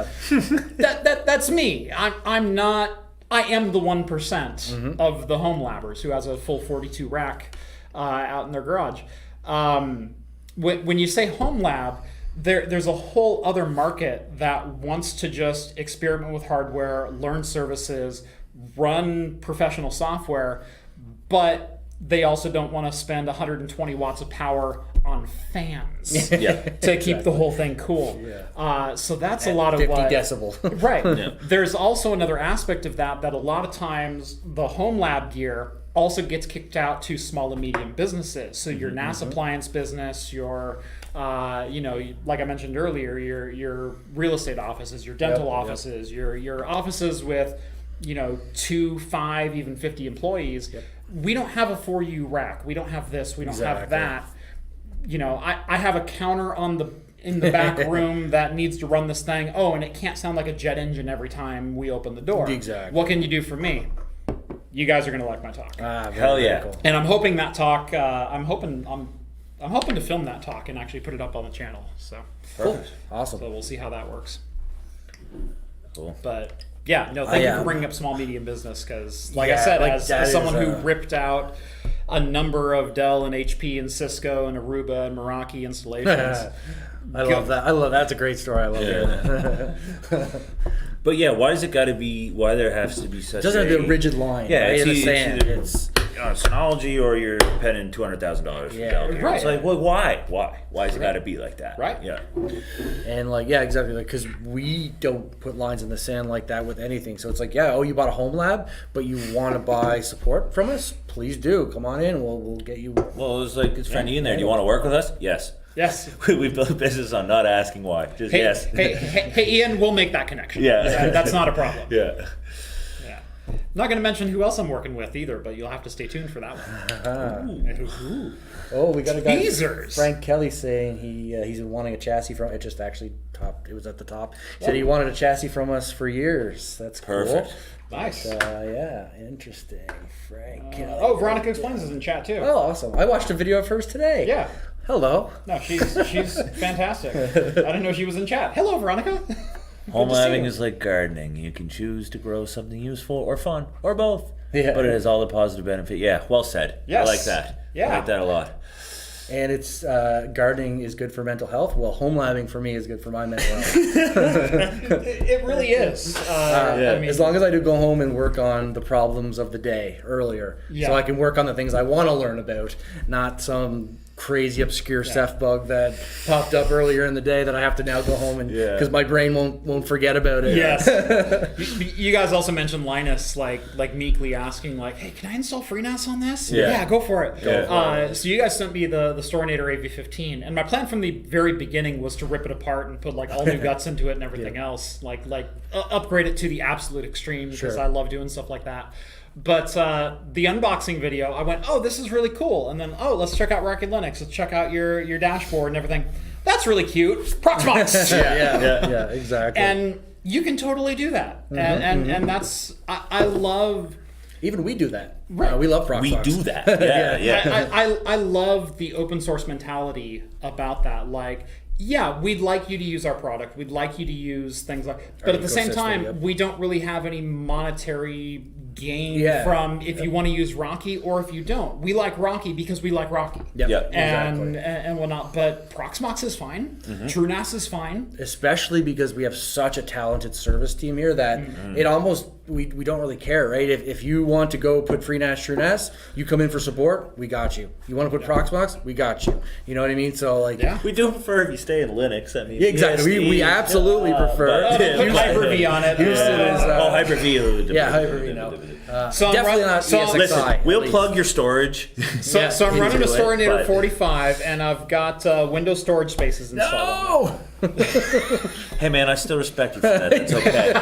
Speaker 1: That's me. I am the 1% of the home labbers who has a full 42 rack out in their garage. When you say home lab, there's a whole other market that wants to just experiment with hardware, learn services, run professional software, but they also don't want to spend 120 watts of power on fans to keep the whole thing cool. So that's a lot of
Speaker 4: 50
Speaker 1: what...
Speaker 4: decibel.
Speaker 1: Right. There's also another aspect of that a lot of times the home lab gear also gets kicked out to small and medium businesses. So your NAS appliance business, your like I mentioned earlier, your real estate offices, your dental offices, your offices with 2, 5, even 50 employees. We don't have a 4U rack. We don't have this. We don't have that. I have a counter in the back room that needs to run this thing. Oh, and it can't sound like a jet engine every time we open the door.
Speaker 4: Exactly.
Speaker 1: What can you do for me? You guys are gonna like my talk.
Speaker 3: Hell yeah!
Speaker 4: Cool.
Speaker 1: And I'm hoping that talk. I'm hoping to film that talk and actually put it up on the channel. So
Speaker 4: Cool. Awesome.
Speaker 1: So we'll see how that works.
Speaker 3: Cool.
Speaker 1: But yeah, no, thank you for bringing up small medium business because, like I said, as someone who ripped out a number of Dell and HP and Cisco and Aruba and Meraki installations.
Speaker 4: I love that. That's a great story. I love it.
Speaker 3: But yeah, why there has to be such
Speaker 4: doesn't have the rigid line.
Speaker 3: Yeah,
Speaker 4: right?
Speaker 3: it's Synology or you're penning $200,000 for Dell.
Speaker 1: Right.
Speaker 3: It's like, well, why? Why's it got to be like that?
Speaker 1: Right.
Speaker 3: Yeah.
Speaker 4: And exactly, because we don't put lines in the sand like that with anything. So it's like, you bought a home lab, but you want to buy support from us? Please do. Come on in. We'll get you.
Speaker 3: Well, it's like, it's friendly in there. Do you want to work with us? Yes.
Speaker 1: Yes.
Speaker 3: We built a business on not asking why. Just yes.
Speaker 1: Hey, Ian, we'll make that connection.
Speaker 3: Yeah.
Speaker 1: That's not a problem.
Speaker 3: Yeah.
Speaker 1: I'm not going to mention who else I'm working with either, but you'll have to stay tuned for that one. Ooh.
Speaker 4: Oh, we got a guy,
Speaker 1: Teasers.
Speaker 4: Frank Kelly, saying he's been wanting a chassis from. It just actually topped. It was at the top. He said he wanted a chassis from us for years. That's
Speaker 3: perfect.
Speaker 4: Cool.
Speaker 1: Nice.
Speaker 4: Interesting. Frank.
Speaker 1: Veronica Explains is in chat too.
Speaker 4: Oh, awesome! I watched a video of hers today.
Speaker 1: Yeah.
Speaker 4: Hello.
Speaker 1: No, she's fantastic. I didn't know she was in chat. Hello, Veronica.
Speaker 3: Home labbing is like gardening. You can choose to grow something useful or fun or both. Yeah. But it has all the positive benefit. Yeah, well said.
Speaker 1: Yes.
Speaker 3: I like that.
Speaker 1: Yeah.
Speaker 3: I like that a lot.
Speaker 4: And it's gardening is good for mental health. Well, home labbing for me is good for my mental health.
Speaker 1: It really is.
Speaker 4: I mean, as long as I do go home and work on the problems of the day earlier, so I can work on the things I want to learn about, not some crazy obscure Ceph bug that popped up earlier in the day that I have to now go home and because my brain won't forget about it.
Speaker 1: Yes. You guys also mentioned Linus like meekly asking hey, can I install FreeNAS on this? Yeah, go for it. So you guys sent me the Storinator AV15, and my plan from the very beginning was to rip it apart and put all new guts into it and everything else, upgrade it to the absolute extreme because I love doing stuff like that. But the unboxing video, I went, oh, this is really cool. And then, let's check out Rocky Linux. Let's check out your dashboard and everything. That's really cute. Proxmox.
Speaker 4: Yeah, exactly.
Speaker 1: And you can totally do that. And that's, I love...
Speaker 4: Even we do that. Right. We love Proxmox.
Speaker 3: We do that. Yeah.
Speaker 1: I love the open source mentality about that. We'd like you to use our product. We'd like you to use things but at the same time, we don't really have any monetary gain from if you want to use Rocky or if you don't. We like Rocky because we like Rocky. And whatnot. But Proxmox is fine. TrueNAS is fine.
Speaker 4: Especially because we have such a talented service team here that it almost we don't really care, right? If you want to go put FreeNAS, TrueNAS, you come in for support, we got you. You want to put Proxmox, we got you. You know what I mean? So
Speaker 3: we do prefer if you stay in Linux. I mean,
Speaker 4: exactly. We absolutely prefer.
Speaker 1: Put Hyper-V on it.
Speaker 4: Houston is
Speaker 3: Hyper-V.
Speaker 4: Hyper-V. No.
Speaker 1: So
Speaker 4: definitely not ESXi.
Speaker 3: Listen, we'll plug your storage.
Speaker 1: So I'm running a Storinator 45, and I've got Windows storage spaces installed.
Speaker 4: No!
Speaker 3: Hey man, I still respect you for that. That's okay.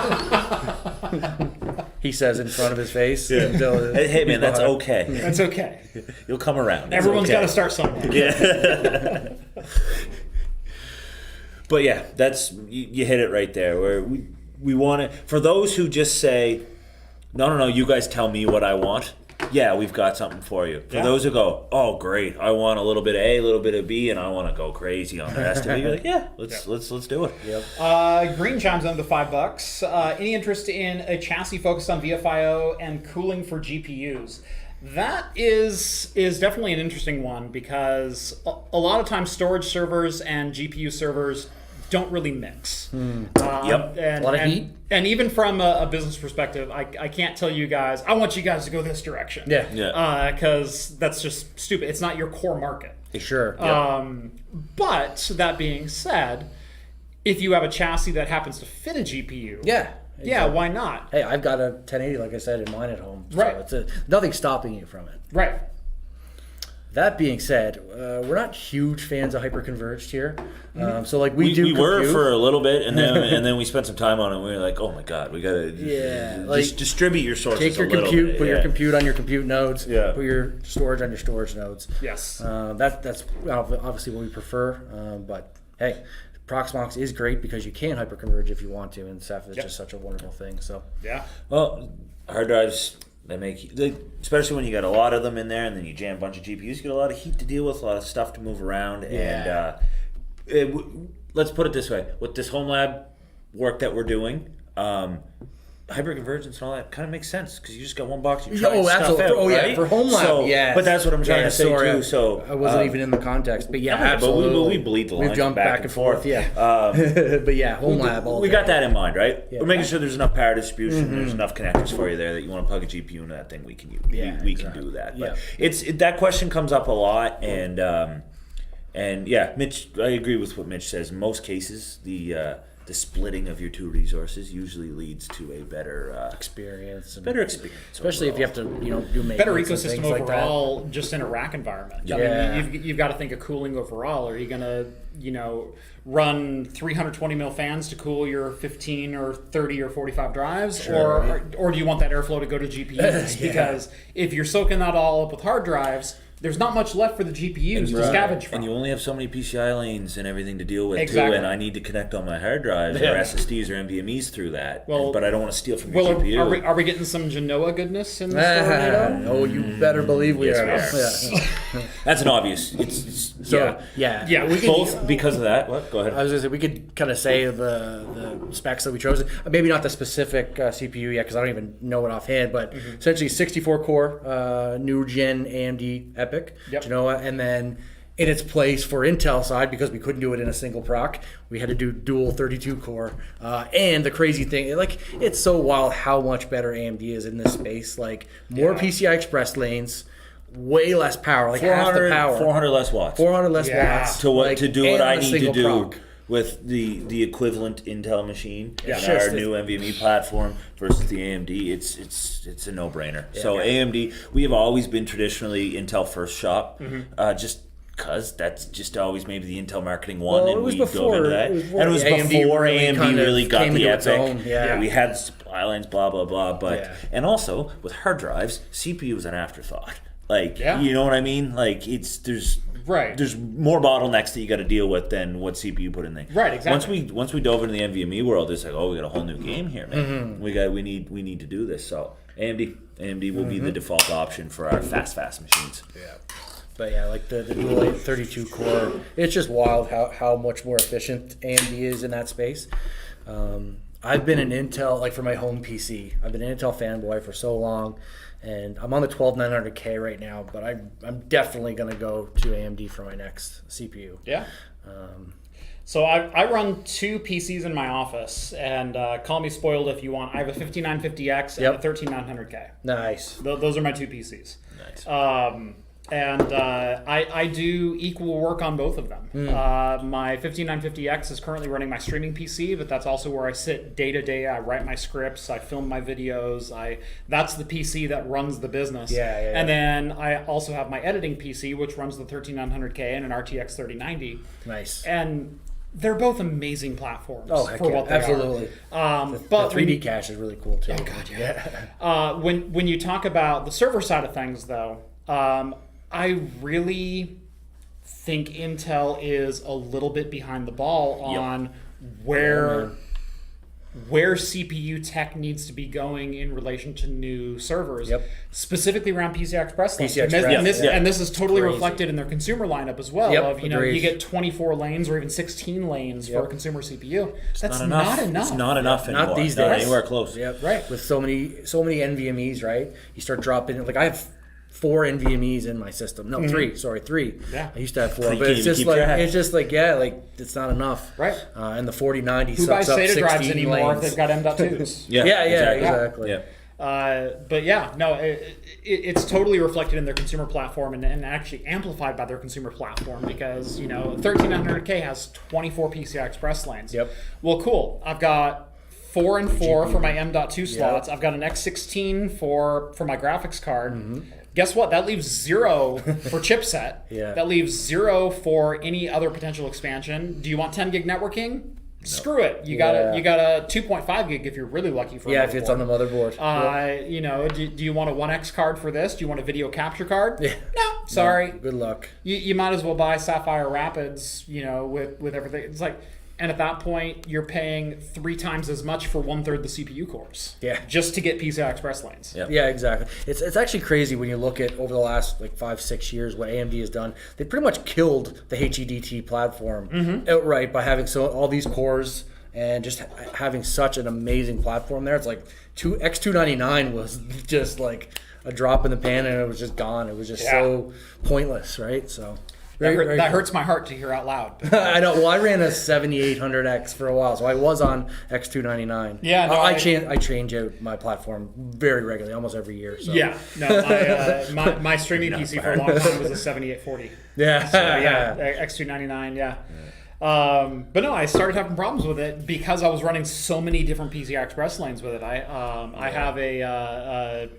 Speaker 4: He says in front of his face.
Speaker 3: Hey man, that's okay.
Speaker 1: That's okay.
Speaker 3: You'll come around.
Speaker 1: Everyone's got to start somewhere.
Speaker 3: Yeah. But yeah, that's you hit it right there. Where we want it for those who just say, no, you guys tell me what I want. Yeah, we've got something for you. For those who go, oh great, I want a little bit of A, a little bit of B, and I want to go crazy on the rest of it. You're like, yeah, let's do it.
Speaker 1: Yep. Green chimes in the $5. Any interest in a chassis focused on VFIO and cooling for GPUs? That is definitely an interesting one because a lot of times storage servers and GPU servers don't really mix.
Speaker 3: Yep.
Speaker 4: A lot of heat.
Speaker 1: And even from a business perspective, I can't tell you guys, I want you guys to go this direction.
Speaker 3: Yeah.
Speaker 1: Because that's just stupid. It's not your core market.
Speaker 4: Sure.
Speaker 1: But that being said, if you have a chassis that happens to fit a GPU, yeah, why not?
Speaker 4: Hey, I've got a 1080, like I said, in mine at home.
Speaker 1: Right.
Speaker 4: So nothing's stopping you from it.
Speaker 1: Right.
Speaker 4: That being said, we're not huge fans of hyperconverged here. So like we
Speaker 3: were for a little bit, and then we spent some time on it. And we were like, oh my god, we gotta just distribute your sources.
Speaker 4: Take your
Speaker 3: compute,
Speaker 4: put your compute on your compute nodes.
Speaker 3: Yeah.
Speaker 4: Put your storage on your storage nodes.
Speaker 1: Yes.
Speaker 4: That's obviously what we prefer. But hey, Proxmox is great because you can hyperconverge if you want to, and Ceph is just such a wonderful thing. So
Speaker 3: well, hard drives. They make, especially when you got a lot of them in there, and then you jam a bunch of GPUs. You get a lot of heat to deal with, a lot of stuff to move around, and let's put it this way: with this home lab work that we're doing, hyperconvergence and all that kind of makes sense because you just got one box. You try stuff out, right?
Speaker 4: For home lab,
Speaker 3: But that's what I'm trying to say too. So
Speaker 4: I wasn't even in the context, but absolutely.
Speaker 3: But we bleed the lines.
Speaker 4: We've jumped back and forth. But yeah, home lab.
Speaker 3: We got that in mind, right? We're making sure there's enough power distribution. There's enough connectors for you there that you want to plug a GPU into that thing. We can use. We can do that. But that question comes up a lot, and Mitch, I agree with what Mitch says. In most cases, the splitting of your two resources usually leads to a better experience.
Speaker 4: Especially if you have to, do maintenance.
Speaker 1: Better ecosystem overall, like just in a rack environment.
Speaker 3: Yeah.
Speaker 1: I mean, you've got to think of cooling overall. Are you going to, run 320 mil fans to cool your 15 or 30 or 45 drives, or do you want that airflow to go to GPUs? Because if you're soaking that all up with hard drives, there's not much left for the GPUs to scavenge from.
Speaker 3: And you only have so many PCI lanes and everything to deal with too, and I need to connect all my hard drives or SSDs or NVMEs through that. But I don't want to steal from your GPU.
Speaker 1: Are we getting some Genoa goodness in the Storinator?
Speaker 4: Oh, you better believe we are.
Speaker 3: That's an obvious. We both because of that. What? Go ahead.
Speaker 4: I was going to say we could kind of say the specs that we chose. Maybe not the specific CPU yet because I don't even know it offhand. But essentially, 64 core, new gen AMD EPYC. Genoa, and then in its place for Intel side, because we couldn't do it in a single proc, we had to do dual 32 core. And the crazy thing, it's so wild how much better AMD is in this space. More PCI Express lanes, way less power, half the power,
Speaker 3: 400 less watts,
Speaker 4: 400 less watts
Speaker 3: to do what I need to do. With the equivalent Intel machine and our new NVMe platform versus the AMD, it's a no-brainer. So AMD, we have always been traditionally Intel first shop, just because that's just always maybe the Intel marketing one, and we dove into that. And it was before AMD really got the EPYC. We had supply lines, blah blah blah. But and also with hard drives, CPU is an afterthought. You know what I mean? There's more bottlenecks that you got to deal with than what CPU put in there.
Speaker 1: Right, exactly.
Speaker 3: Once we dove into the NVMe world, it's like, we got a whole new game here, man. We need to do this. So AMD will be the default option for our fast machines.
Speaker 4: Yeah. But the dual 32 core, it's just wild how much more efficient AMD is in that space. I've been an Intel, for my home PC, I've been an Intel fanboy for so long. And I'm on the 12900K right now, but I'm definitely going to go to AMD for my next CPU.
Speaker 1: Yeah. So I run two PCs in my office, and call me spoiled if you want. I have a 5950X and a 13900K.
Speaker 4: Nice.
Speaker 1: Those are my two PCs.
Speaker 3: Nice.
Speaker 1: And I do equal work on both of them. My 15950X is currently running my streaming PC, but that's also where I sit day to day. I write my scripts, I film my videos. That's the PC that runs the business. And then I also have my editing PC, which runs the 13900K and an RTX 3090.
Speaker 4: Nice.
Speaker 1: And they're both amazing platforms for what they
Speaker 4: absolutely.
Speaker 1: are.
Speaker 4: The 3D cache is really cool too.
Speaker 1: Oh god, yeah. When you talk about the server side of things, though, I really think Intel is a little bit behind the ball on where CPU tech needs to be going in relation to new servers, specifically around PCI Express lanes. And this is totally reflected in their consumer lineup as well. You get 24 lanes or even 16 lanes for a consumer CPU. That's not enough.
Speaker 3: It's not enough anymore.
Speaker 4: Not these days.
Speaker 3: Not anywhere close.
Speaker 1: Right.
Speaker 4: With so many NVMe's, right? You start dropping, like I have 4 NVMe's in my system. No, 3. Sorry, 3.
Speaker 1: Yeah.
Speaker 4: I used to have 4, but it's just like it's not enough.
Speaker 1: Right.
Speaker 4: And the 4090
Speaker 1: Who buys
Speaker 4: sucks up
Speaker 1: SATA
Speaker 4: 16
Speaker 1: drives anymore
Speaker 4: lanes.
Speaker 1: if they've got M.2s?
Speaker 4: Exactly.
Speaker 3: Yeah.
Speaker 1: But yeah, no, it's totally reflected in their consumer platform and actually amplified by their consumer platform because, 13900K has 24 PCI Express lanes. Well, cool. I've got 4 and 4 for my M.2 slots. I've got an X16 for my graphics card. Guess what? That leaves 0 for chipset. That leaves 0 for any other potential expansion. Do you want 10 gig networking? Screw it. You got a 2.5 gig if you're really lucky for
Speaker 4: if it's on the motherboard.
Speaker 1: Do you want a 1X card for this? Do you want a video capture card? No, sorry.
Speaker 4: No, good luck.
Speaker 1: You might as well buy Sapphire Rapids, with everything. It's like, and at that point, you're paying 3 times as much for 1/3 the CPU cores. Just to get PCI Express lanes.
Speaker 4: Yeah, exactly. It's actually crazy when you look at over the last 5-6 years what AMD has done. They pretty much killed the HEDT platform outright by having all these cores and just having such an amazing platform there. It's like X299 was just like a drop in the pan and it was just gone. It was just so pointless, right? So.
Speaker 1: That hurts my heart to hear out loud.
Speaker 4: I know. Well, I ran a 7800X for a while, so I was on X299.
Speaker 1: Yeah, no,
Speaker 4: I change out my platform very regularly, almost every year. So.
Speaker 1: Yeah, no, my streaming PC for a long time was a 7840. X299. But no, I started having problems with it because I was running so many different PCI Express lanes with it. I have a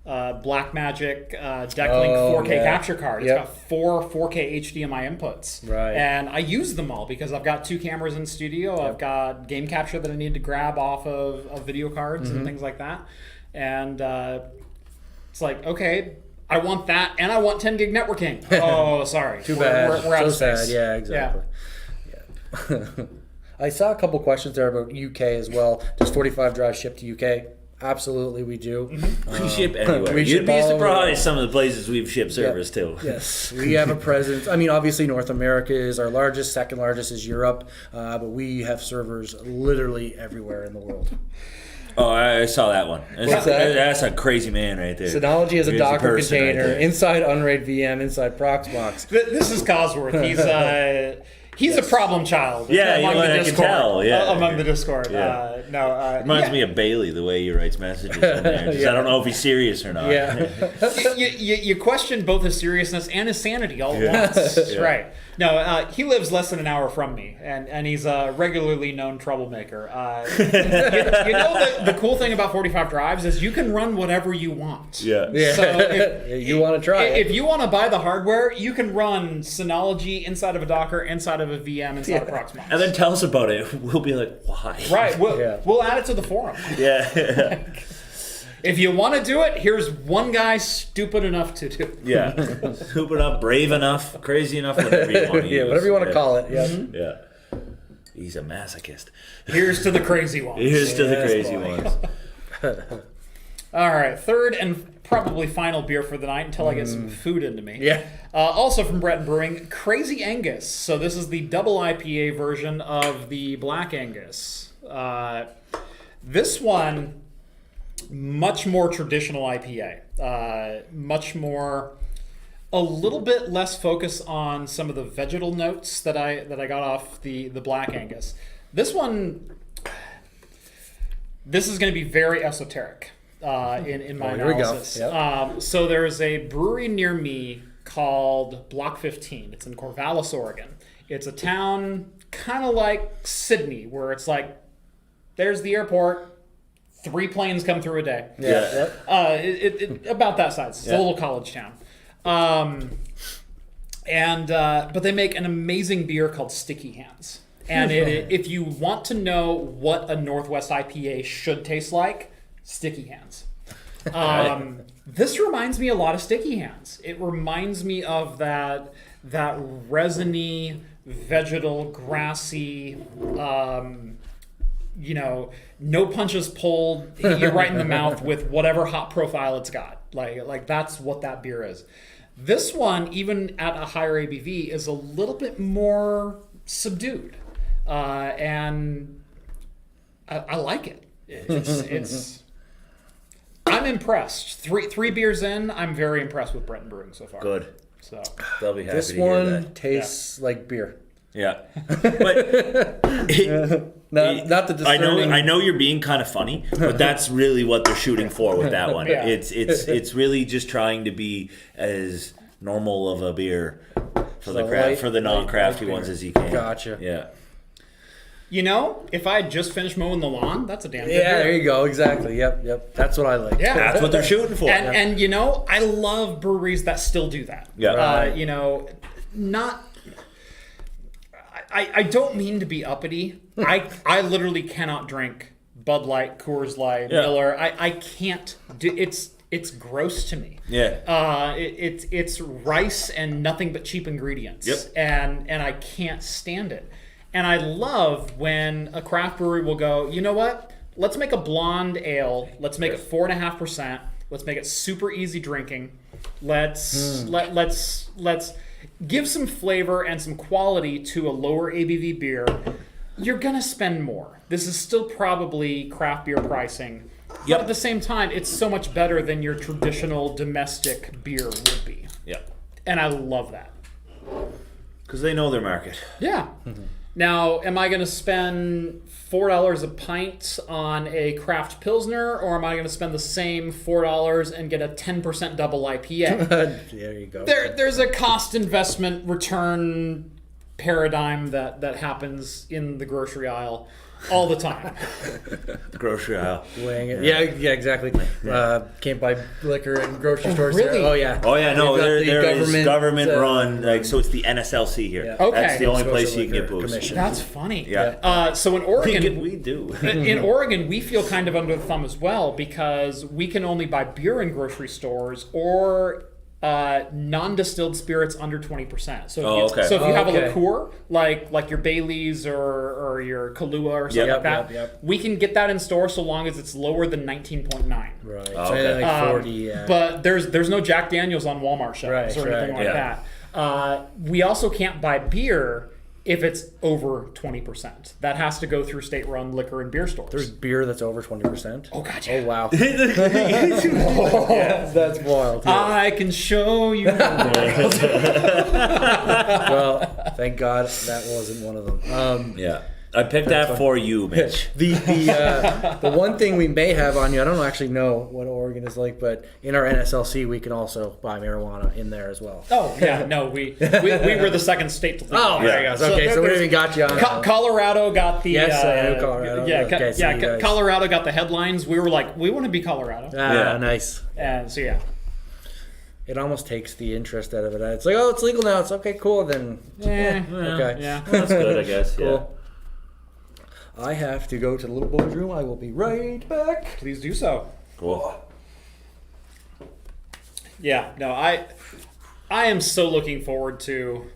Speaker 1: Blackmagic Decklink 4K capture card. It's got 4 4K HDMI inputs. And I use them all because I've got 2 cameras in studio. I've got game capture that I need to grab off of video cards and things like that. And it's like, okay, I want that and I want 10 gig networking. Oh, sorry.
Speaker 4: Too bad.
Speaker 1: We're out of space.
Speaker 4: Sad. Yeah, exactly. Yeah. I saw a couple questions there about UK as well. Does 45 drives ship to UK? Absolutely, we do.
Speaker 3: We ship anywhere. You'd be surprised some of the places we've shipped servers to.
Speaker 4: Yes, we have a presence. I mean, obviously, North America is our largest. Second largest is Europe, but we have servers literally everywhere in the world.
Speaker 3: Oh, I saw that one. That's a crazy man right there.
Speaker 4: Synology is a Docker container inside Unraid VM, inside Proxmox.
Speaker 1: This is Cosworth. He's a problem child.
Speaker 3: Among the Discord. I can tell.
Speaker 1: Among the Discord.
Speaker 3: Reminds me of Bailey, the way he writes messages in there. I don't know if he's serious or not.
Speaker 1: You question both his seriousness and his sanity all at once. Right. No, he lives less than an hour from me, and he's a regularly known troublemaker. The cool thing about 45 drives is you can run whatever you want. So
Speaker 4: if you want to try it.
Speaker 1: If you want to buy the hardware, you can run Synology inside of a Docker, inside of a VM, inside of Proxmox.
Speaker 3: And then tell us about it. We'll be like, why?
Speaker 1: Right. We'll add it to the forum. If you want to do it, here's one guy stupid enough to do it.
Speaker 3: Stupid enough, brave enough, crazy enough, whatever you want to use.
Speaker 4: Whatever you want to call it.
Speaker 3: He's a masochist.
Speaker 1: Here's to the crazy ones. All right, third and probably final beer for the night until I get some food into me. Also from Breton Brewing, Crazy Angus. So this is the double IPA version of the Black Angus. This one, much more traditional IPA. Much more, a little bit less focus on some of the vegetal notes that I got off the Black Angus. This one, this is going to be very esoteric in my analysis. So there's a brewery near me called Block 15. It's in Corvallis, Oregon. It's a town kind of like Sydney, where it's like, there's the airport, 3 planes come through a day.
Speaker 3: Yeah.
Speaker 1: About that size. It's a little college town. But they make an amazing beer called Sticky Hands. And if you want to know what a Northwest IPA should taste like, Sticky Hands. This reminds me a lot of Sticky Hands. It reminds me of that resiny, vegetal, grassy, no punches pulled, hit you right in the mouth with whatever hop profile it's got. Like that's what that beer is. This one, even at a higher ABV, is a little bit more subdued, and I like it. It's I'm impressed. Three beers in, I'm very impressed with Breton Brewing so far.
Speaker 3: Good.
Speaker 1: So
Speaker 3: they'll be happy
Speaker 4: This
Speaker 3: to hear
Speaker 4: one
Speaker 3: that.
Speaker 4: tastes like beer.
Speaker 3: Yeah, but
Speaker 4: Not the discerning.
Speaker 3: I know you're being kind of funny, but that's really what they're shooting for with that one.
Speaker 1: Yeah.
Speaker 3: It's really just trying to be as normal of a beer for the non-crafty
Speaker 4: light
Speaker 3: ones
Speaker 4: beer.
Speaker 3: as you can.
Speaker 4: Gotcha.
Speaker 3: Yeah.
Speaker 1: if I had just finished mowing the lawn, that's a damn good
Speaker 4: Yeah,
Speaker 1: beer.
Speaker 4: there you go. Exactly. Yep. That's what I like.
Speaker 1: Yeah.
Speaker 3: That's what they're shooting for.
Speaker 1: And I love breweries that still do that.
Speaker 3: Yeah.
Speaker 1: Not. I don't mean to be uppity. I literally cannot drink Bud Light, Coors Light, Miller. I can't do it's gross to me.
Speaker 3: Yeah.
Speaker 1: It's rice and nothing but cheap ingredients.
Speaker 3: Yep.
Speaker 1: And I can't stand it. And I love when a craft brewery will go, you know what? Let's make a blonde ale. Let's make it 4.5%. Let's make it super easy drinking. Let's give some flavor and some quality to a lower ABV beer. You're gonna spend more. This is still probably craft beer pricing. But at the same time, it's so much better than your traditional domestic beer would be.
Speaker 3: Yeah.
Speaker 1: And I love that.
Speaker 3: Because they know their market.
Speaker 1: Yeah. Now, am I going to spend $4 a pint on a craft pilsner, or am I going to spend the same $4 and get a 10% double IPA?
Speaker 4: There you go.
Speaker 1: There's a cost investment return paradigm that happens in the grocery aisle all the time.
Speaker 3: The grocery aisle.
Speaker 4: Weighing it. Yeah, exactly. Can't buy liquor in grocery stores.
Speaker 1: Really?
Speaker 4: Oh yeah.
Speaker 3: Oh yeah, no,
Speaker 4: They've got
Speaker 3: there
Speaker 4: the
Speaker 3: is government run. So it's the NSLC here.
Speaker 4: Yeah.
Speaker 1: Okay.
Speaker 3: That's the only
Speaker 4: Nova
Speaker 3: place
Speaker 4: Scotia
Speaker 3: you can get
Speaker 4: Liquor
Speaker 3: booze.
Speaker 4: Commission.
Speaker 1: That's funny.
Speaker 3: Yeah.
Speaker 1: So in Oregon,
Speaker 3: We do.
Speaker 1: in Oregon, we feel kind of under the thumb as well because we can only buy beer in grocery stores or non-distilled spirits under 20%. So if you have a liqueur like your Baileys or your Kahlua or something like that, we can get that in store so long as it's lower than 19.9.
Speaker 4: Right.
Speaker 3: Oh,
Speaker 4: So
Speaker 3: okay.
Speaker 4: like 40. Yeah.
Speaker 1: But there's no Jack Daniels on Walmart shelves or anything like that. We also can't buy beer if it's over 20%. That has to go through state-run liquor and beer stores.
Speaker 4: There's beer that's over 20%.
Speaker 1: Oh, gotcha.
Speaker 4: Oh wow. That's wild.
Speaker 1: I can show you the world.
Speaker 4: Well, thank God that wasn't one of them.
Speaker 3: Yeah. I picked that for you, Mitch.
Speaker 4: The one thing we may have on you, I don't actually know what Oregon is like, but in our NSLC we can also buy marijuana in there as well.
Speaker 1: Oh, yeah, no, we were the second state to legalize.
Speaker 4: Oh, there you go. Okay, so we even got you on.
Speaker 1: Colorado got the...
Speaker 4: Yes, I know Colorado.
Speaker 1: Yeah,
Speaker 4: Okay, so you guys-
Speaker 1: Colorado got the headlines. We were like, we want to be Colorado.
Speaker 4: Nice.
Speaker 1: And so, yeah.
Speaker 4: It almost takes the interest out of it. It's like, oh, it's legal now. It's okay, cool. Then, okay.
Speaker 1: Yeah.
Speaker 3: That's good, I guess.
Speaker 4: Cool. I have to go to the little boy's room. I will be right back.
Speaker 1: Please do so.
Speaker 3: Cool.
Speaker 1: Yeah, no, I am so looking forward to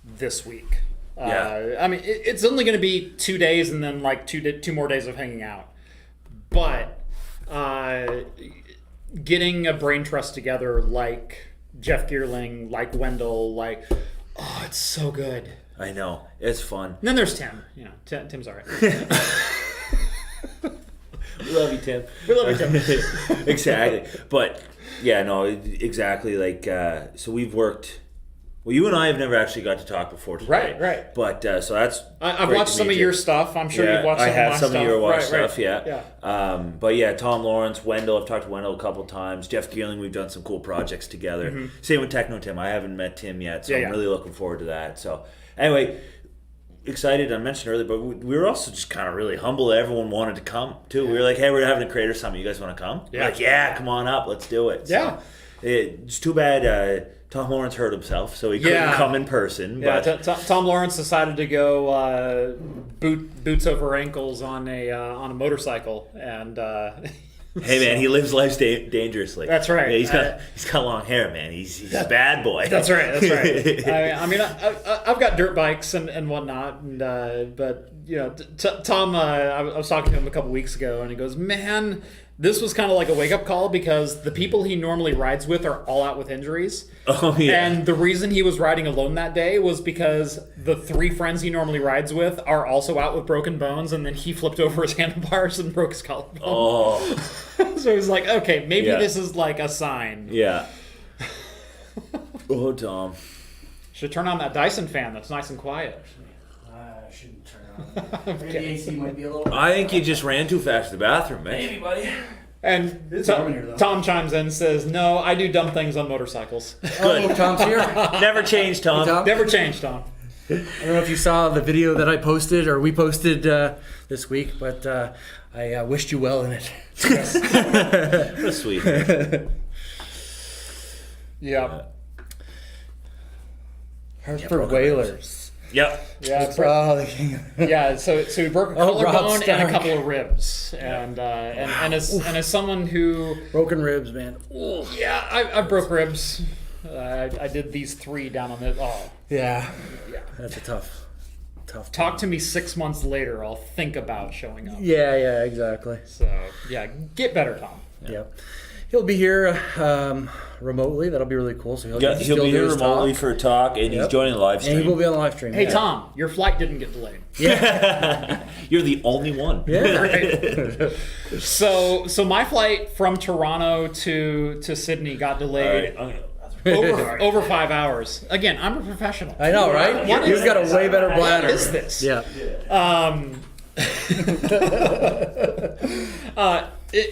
Speaker 1: this week. I mean, it's only going to be 2 days and then like two more days of hanging out. But getting a brain trust together like Jeff Geerling, like Wendell, it's so good.
Speaker 3: I know. It's fun.
Speaker 1: And then there's Tim. Tim's all right.
Speaker 3: We love you, Tim.
Speaker 1: We love you, Tim.
Speaker 3: Exactly. But, yeah, no, exactly. So we've worked Well, you and I have never actually got to talk before today.
Speaker 1: Right.
Speaker 3: But so that's.
Speaker 1: I've watched some of your stuff. I'm sure you've watched some of my stuff.
Speaker 3: I have some of your watch stuff.
Speaker 1: Right.
Speaker 3: Yeah. But yeah, Tom Lawrence, Wendell. I've talked to Wendell a couple times. Jeff Geerling. We've done some cool projects together. Mm-hmm. Same with Techno Tim. I haven't met Tim yet, so I'm really looking forward to that. So anyway. Excited, I mentioned earlier, but we were also just kind of really humble that everyone wanted to come too. We were like, hey, we're having a creator summit. You guys want to come?
Speaker 1: Yeah.
Speaker 3: We're like, yeah, come on up. Let's do it.
Speaker 1: Yeah.
Speaker 3: So, it's too bad Tom Lawrence hurt himself, so he couldn't come in person.
Speaker 1: Yeah,
Speaker 3: but
Speaker 1: Tom Lawrence decided to go boots over ankles on a motorcycle, and
Speaker 3: hey man, he lives life dangerously.
Speaker 1: That's right.
Speaker 3: Yeah, he's got long hair, man. He's a bad boy.
Speaker 1: That's right. I mean, I've got dirt bikes and whatnot, and but you know, Tom. I was talking to him a couple weeks ago, and he goes, "Man, this was kind of like a wake up call because the people he normally rides with are all out with injuries.
Speaker 3: Oh yeah.
Speaker 1: And the reason he was riding alone that day was because the 3 friends he normally rides with are also out with broken bones, and then he flipped over his handlebars and broke his collarbone.
Speaker 3: Oh.
Speaker 1: So he's like, okay, maybe this is like a sign.
Speaker 3: Yeah. Oh, Tom.
Speaker 1: Should turn on that Dyson fan that's nice and quiet.
Speaker 4: I shouldn't turn on. Maybe the AC might be a little.
Speaker 3: I think you just ran too fast to the bathroom, man.
Speaker 4: Maybe, buddy.
Speaker 1: And Tom chimes in and says, no, I do dumb things on motorcycles.
Speaker 3: Good.
Speaker 4: Oh, Tom's here.
Speaker 3: Never changed, Tom.
Speaker 4: Hey, Tom.
Speaker 1: Never changed, Tom.
Speaker 4: I don't know if you saw the video that I posted or we posted this week, but I wished you well in it.
Speaker 3: That's sweet.
Speaker 1: Yeah.
Speaker 4: Hartford Whalers.
Speaker 3: Yep.
Speaker 1: Yeah,
Speaker 4: Yeah,
Speaker 1: so he broke a collarbone and a couple of ribs, and as someone who
Speaker 4: broken ribs, man.
Speaker 1: Yeah, I broke ribs. I did these 3 down on the. Oh,
Speaker 4: yeah. That's a tough.
Speaker 1: Talk to me 6 months later. I'll think about showing up.
Speaker 4: Yeah, exactly.
Speaker 1: So yeah, get better, Tom.
Speaker 4: Yeah. He'll be here remotely. That'll be really cool. So
Speaker 3: he'll be here remotely for a talk, and he's joining the live stream.
Speaker 4: And he will be on the live stream.
Speaker 1: Hey, Tom, your flight didn't get delayed.
Speaker 3: Yeah. You're the only one.
Speaker 4: Yeah.
Speaker 1: Right. So my flight from Toronto to Sydney got delayed. Over 5 hours. Again, I'm a professional.
Speaker 4: I know, right? You've got a way better bladder.
Speaker 1: What is this?
Speaker 4: Yeah.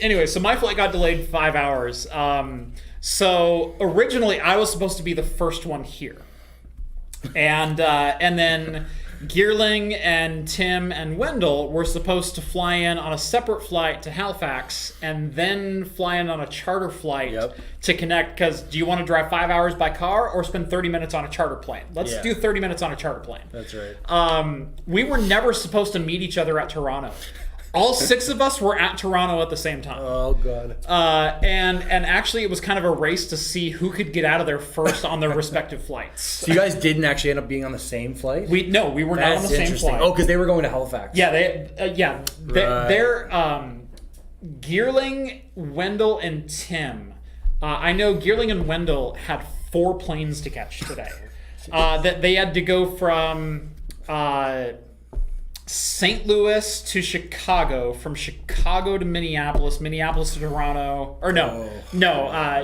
Speaker 1: Anyway, so my flight got delayed 5 hours. So originally I was supposed to be the first one here, and then Geerling and Tim and Wendell were supposed to fly in on a separate flight to Halifax and then fly in on a charter flight to connect. Because do you want to drive 5 hours by car or spend 30 minutes on a charter plane? Let's do 30 minutes on a charter plane.
Speaker 4: That's right.
Speaker 1: We were never supposed to meet each other at Toronto. All 6 of us were at Toronto at the same time.
Speaker 4: Oh, God.
Speaker 1: And actually, it was kind of a race to see who could get out of there first on their respective flights.
Speaker 4: So you guys didn't actually end up being on the same flight?
Speaker 1: We were not on the same flight.
Speaker 4: Oh, because they were going to Halifax.
Speaker 1: Yeah, they're Geerling, Wendell, and Tim. I know Geerling and Wendell had 4 planes to catch today. That they had to go from St. Louis to Chicago, from Chicago to Minneapolis, Minneapolis to Toronto, or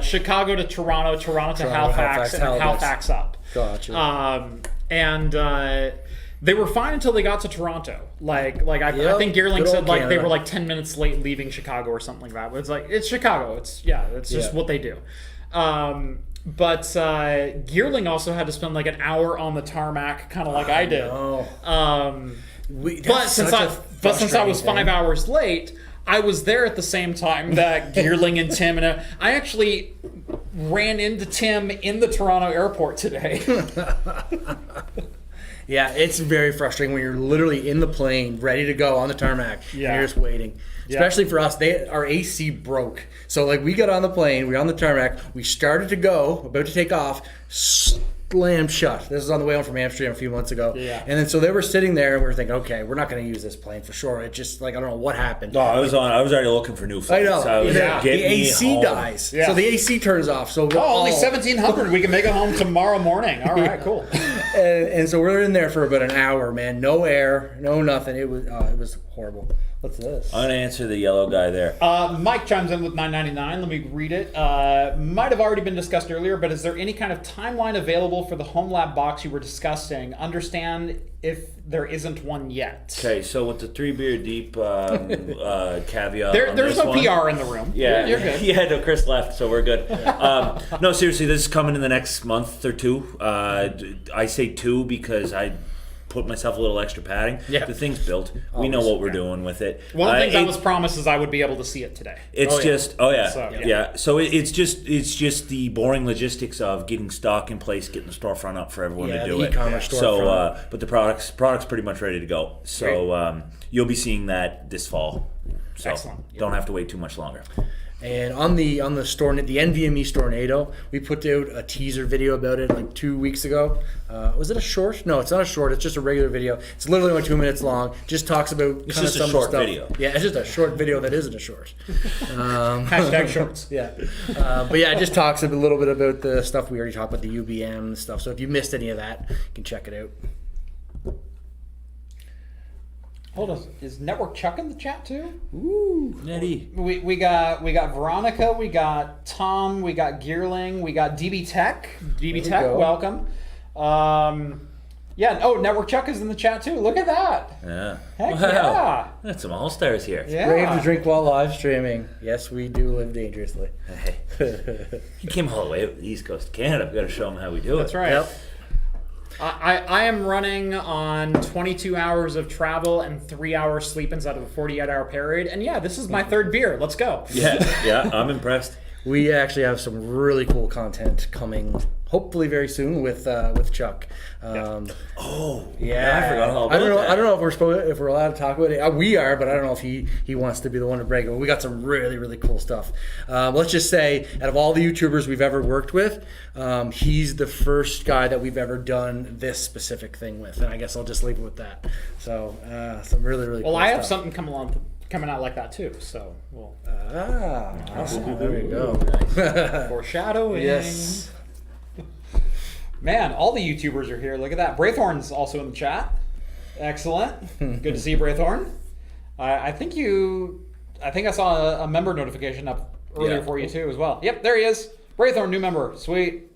Speaker 1: Chicago to Toronto, Toronto to Halifax, and Halifax up.
Speaker 4: Gotcha.
Speaker 1: And they were fine until they got to Toronto. I think Geerling said
Speaker 4: Canada.
Speaker 1: They were like 10 minutes late leaving Chicago or something like that. But it's Chicago. It's just what they do. But Geerling also had to spend like an hour on the tarmac, kind of like I did. But since I was 5 hours late, I was there at the same time that Geerling and Tim, and I actually ran into Tim in the Toronto airport today.
Speaker 4: Yeah, it's very frustrating when you're literally in the plane, ready to go on the tarmac, and you're just waiting. Especially for us, our AC broke. So we got on the plane, we were on the tarmac, we started to go, about to take off, slammed shut. This was on the way home from Amsterdam a few months ago.
Speaker 1: Yeah.
Speaker 4: And then so they were sitting there, and we were thinking, okay, we're not going to use this plane for sure. It just I don't know what happened.
Speaker 3: No, I was already looking for new flights.
Speaker 4: I know.
Speaker 3: So
Speaker 4: The AC
Speaker 3: home.
Speaker 4: dies.
Speaker 1: Yeah.
Speaker 4: So the AC turns off. So
Speaker 1: only 1,700. We can make it home tomorrow morning. All right, cool.
Speaker 4: And so we're in there for about an hour, man. No air, no nothing. It was horrible. What's this?
Speaker 3: I'm going to answer the yellow guy there.
Speaker 1: Mike chimes in with $9.99. Let me read it. Might have already been discussed earlier, but is there any kind of timeline available for the home lab box you were discussing? Understand if there isn't one yet.
Speaker 3: Okay, so with the 3 beer deep caveat,
Speaker 1: there's no PR in the room.
Speaker 3: Yeah,
Speaker 1: you're good.
Speaker 3: Yeah, no, Chris left, so we're good. No, seriously, this is coming in the next month or two. I say 2 because I put myself a little extra padding.
Speaker 4: Yeah.
Speaker 3: The thing's built. We know what we're doing with it.
Speaker 1: One of the things I was promised is I would be able to see it today.
Speaker 3: It's
Speaker 1: So,
Speaker 3: So it's just the boring logistics of getting stock in place, getting the storefront up for everyone to do
Speaker 4: the
Speaker 3: it.
Speaker 4: e-commerce
Speaker 3: So,
Speaker 4: storefront.
Speaker 3: but the product's pretty much ready to go. So you'll be seeing that this fall. So
Speaker 1: Excellent.
Speaker 3: don't have to wait too much longer.
Speaker 4: And on the store, the NVMe Stornado, we put out a teaser video about it like 2 weeks ago. Was it a short? No, it's not a short. It's just a regular video. It's literally only 2 minutes long. Just talks about
Speaker 3: It's
Speaker 4: kind
Speaker 3: just
Speaker 4: of
Speaker 3: a
Speaker 4: some
Speaker 3: short
Speaker 4: stuff.
Speaker 3: video.
Speaker 4: Yeah, it's just a short video that isn't a short.
Speaker 1: Hashtag shorts.
Speaker 4: Yeah, but yeah, it just talks a little bit about the stuff we already talked about, the UBM and stuff. So if you missed any of that, you can check it out.
Speaker 1: Hold on. Is Network Chuck in the chat too?
Speaker 4: Ooh,
Speaker 3: Nettie.
Speaker 1: We got Veronica, we got Tom, we got Gearling, we got DB Tech. DB Tech,
Speaker 4: go.
Speaker 1: welcome. Network Chuck is in the chat too. Look at that.
Speaker 3: Yeah.
Speaker 1: Heck
Speaker 3: Wow.
Speaker 1: yeah.
Speaker 3: That's some all-stars here.
Speaker 1: Yeah.
Speaker 4: brave to drink while live streaming. Yes, we do live dangerously.
Speaker 3: Hey. He came all the way up to the East Coast of Canada. We've got to show him how we do it.
Speaker 1: That's right.
Speaker 4: Yep.
Speaker 1: I am running on 22 hours of travel and 3 hours sleep inside of a 48-hour period. And yeah, this is my third beer. Let's go.
Speaker 3: Yeah, I'm impressed.
Speaker 4: We actually have some really cool content coming, hopefully very soon with Chuck.
Speaker 3: I forgot all about
Speaker 4: I don't know.
Speaker 3: that.
Speaker 4: I don't know if we're allowed to talk about it. We are, but I don't know if he wants to be the one to break it. But we got some really, really cool stuff. Let's just say, out of all the YouTubers we've ever worked with, he's the first guy that we've ever done this specific thing with, and I guess I'll just leave it with that. So some really, really.
Speaker 1: Well,
Speaker 4: cool
Speaker 1: I have
Speaker 4: stuff.
Speaker 1: something coming out like that too. So we'll
Speaker 4: Awesome. There you go.
Speaker 1: foreshadowing.
Speaker 4: Yes.
Speaker 1: Man, all the YouTubers are here. Look at that. Braithorn's also in the chat. Excellent. Good to see you, Braithorn. I think I saw a member notification up earlier for you too as well. Yep, there he is. Braithorn, new member. Sweet.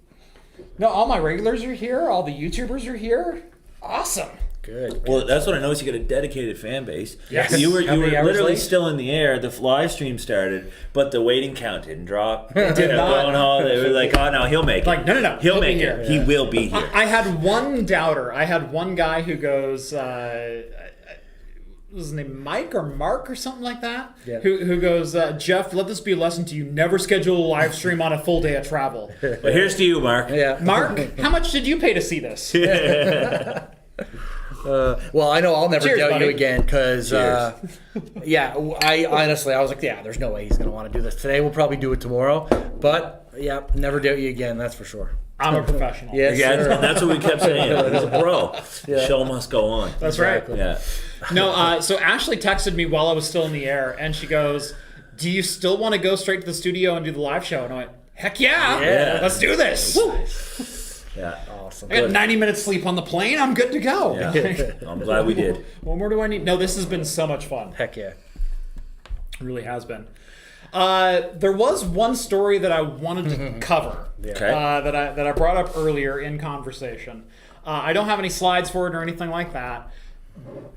Speaker 1: No, all my regulars are here. All the YouTubers are here. Awesome.
Speaker 4: Good.
Speaker 3: Well, that's what I noticed. You got a dedicated fan base.
Speaker 1: Yes.
Speaker 3: You were
Speaker 4: How many hours
Speaker 3: literally
Speaker 4: late?
Speaker 3: still in the air. The live stream started, but the waiting count didn't drop. It
Speaker 1: did not.
Speaker 3: Going home, they were like, "Oh no, he'll make it."
Speaker 1: Like, no,
Speaker 3: he'll
Speaker 1: be
Speaker 3: make
Speaker 1: here.
Speaker 3: it. He will be here.
Speaker 1: I had one doubter. I had one guy who goes, was his name Mike or Mark or something like that?
Speaker 4: Yeah.
Speaker 1: Who goes, Jeff, let this be a lesson to you. Never schedule a live stream on a full day of travel.
Speaker 3: But here's to you, Mark.
Speaker 4: Yeah.
Speaker 1: Mark, how much did you pay to see this?
Speaker 4: Well, I know I'll never
Speaker 1: Cheers,
Speaker 4: doubt
Speaker 1: buddy.
Speaker 4: you again because,
Speaker 3: Cheers.
Speaker 4: I honestly, I was like, there's no way he's going to want to do this today. We'll probably do it tomorrow. But, yeah, never doubt you again, that's for sure.
Speaker 1: I'm a professional.
Speaker 4: Yes,
Speaker 3: Yeah,
Speaker 4: sir.
Speaker 3: that's what we kept saying. He's a pro.
Speaker 4: Yeah.
Speaker 3: The show must go on.
Speaker 1: That's right.
Speaker 4: Exactly.
Speaker 3: Yeah.
Speaker 1: No, so Ashley texted me while I was still in the air, and she goes, do you still want to go straight to the studio and do the live show? And I went, heck yeah.
Speaker 3: Yeah.
Speaker 1: Let's do this. Woo.
Speaker 3: Yeah.
Speaker 4: Awesome.
Speaker 1: I got 90 minutes sleep on the plane. I'm good to go.
Speaker 3: Yeah. I'm glad we did.
Speaker 1: What more do I need? No, this has been so much fun.
Speaker 4: Heck yeah.
Speaker 1: It really has been. There was one story that I wanted to cover
Speaker 3: Okay.
Speaker 1: that I brought up earlier in conversation. I don't have any slides for it or anything like that.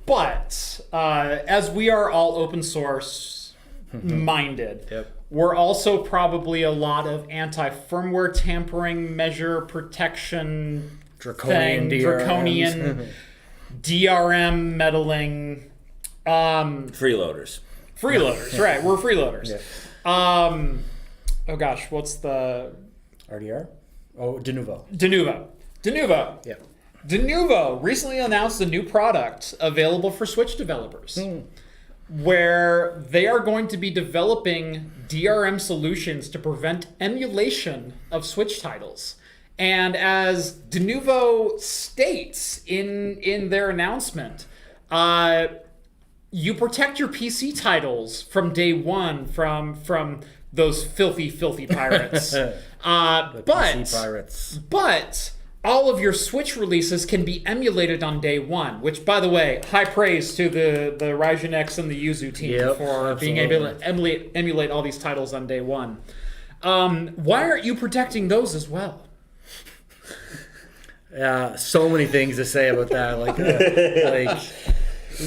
Speaker 1: But as we are all open source minded,
Speaker 4: Yep.
Speaker 1: we're also probably a lot of anti-firmware tampering measure protection
Speaker 4: Draconian
Speaker 1: thing,
Speaker 4: DRMs.
Speaker 1: draconian DRM meddling.
Speaker 3: Freeloaders.
Speaker 1: Freeloaders, right? We're freeloaders.
Speaker 4: Yeah.
Speaker 1: Oh gosh, what's the
Speaker 4: RDR? Oh, de novo.
Speaker 1: Denuvo?
Speaker 4: Yeah.
Speaker 1: Denuvo recently announced a new product available for Switch developers, where they are going to be developing DRM solutions to prevent emulation of Switch titles. And as Denuvo states in their announcement, you protect your PC titles from day one from those filthy pirates.
Speaker 4: PC pirates.
Speaker 1: But all of your Switch releases can be emulated on day one, which, by the way, high praise to the Ryzen X and the Yuzu team for being able to emulate all these titles on day one. Why aren't you protecting those as well?
Speaker 4: So many things to say about that.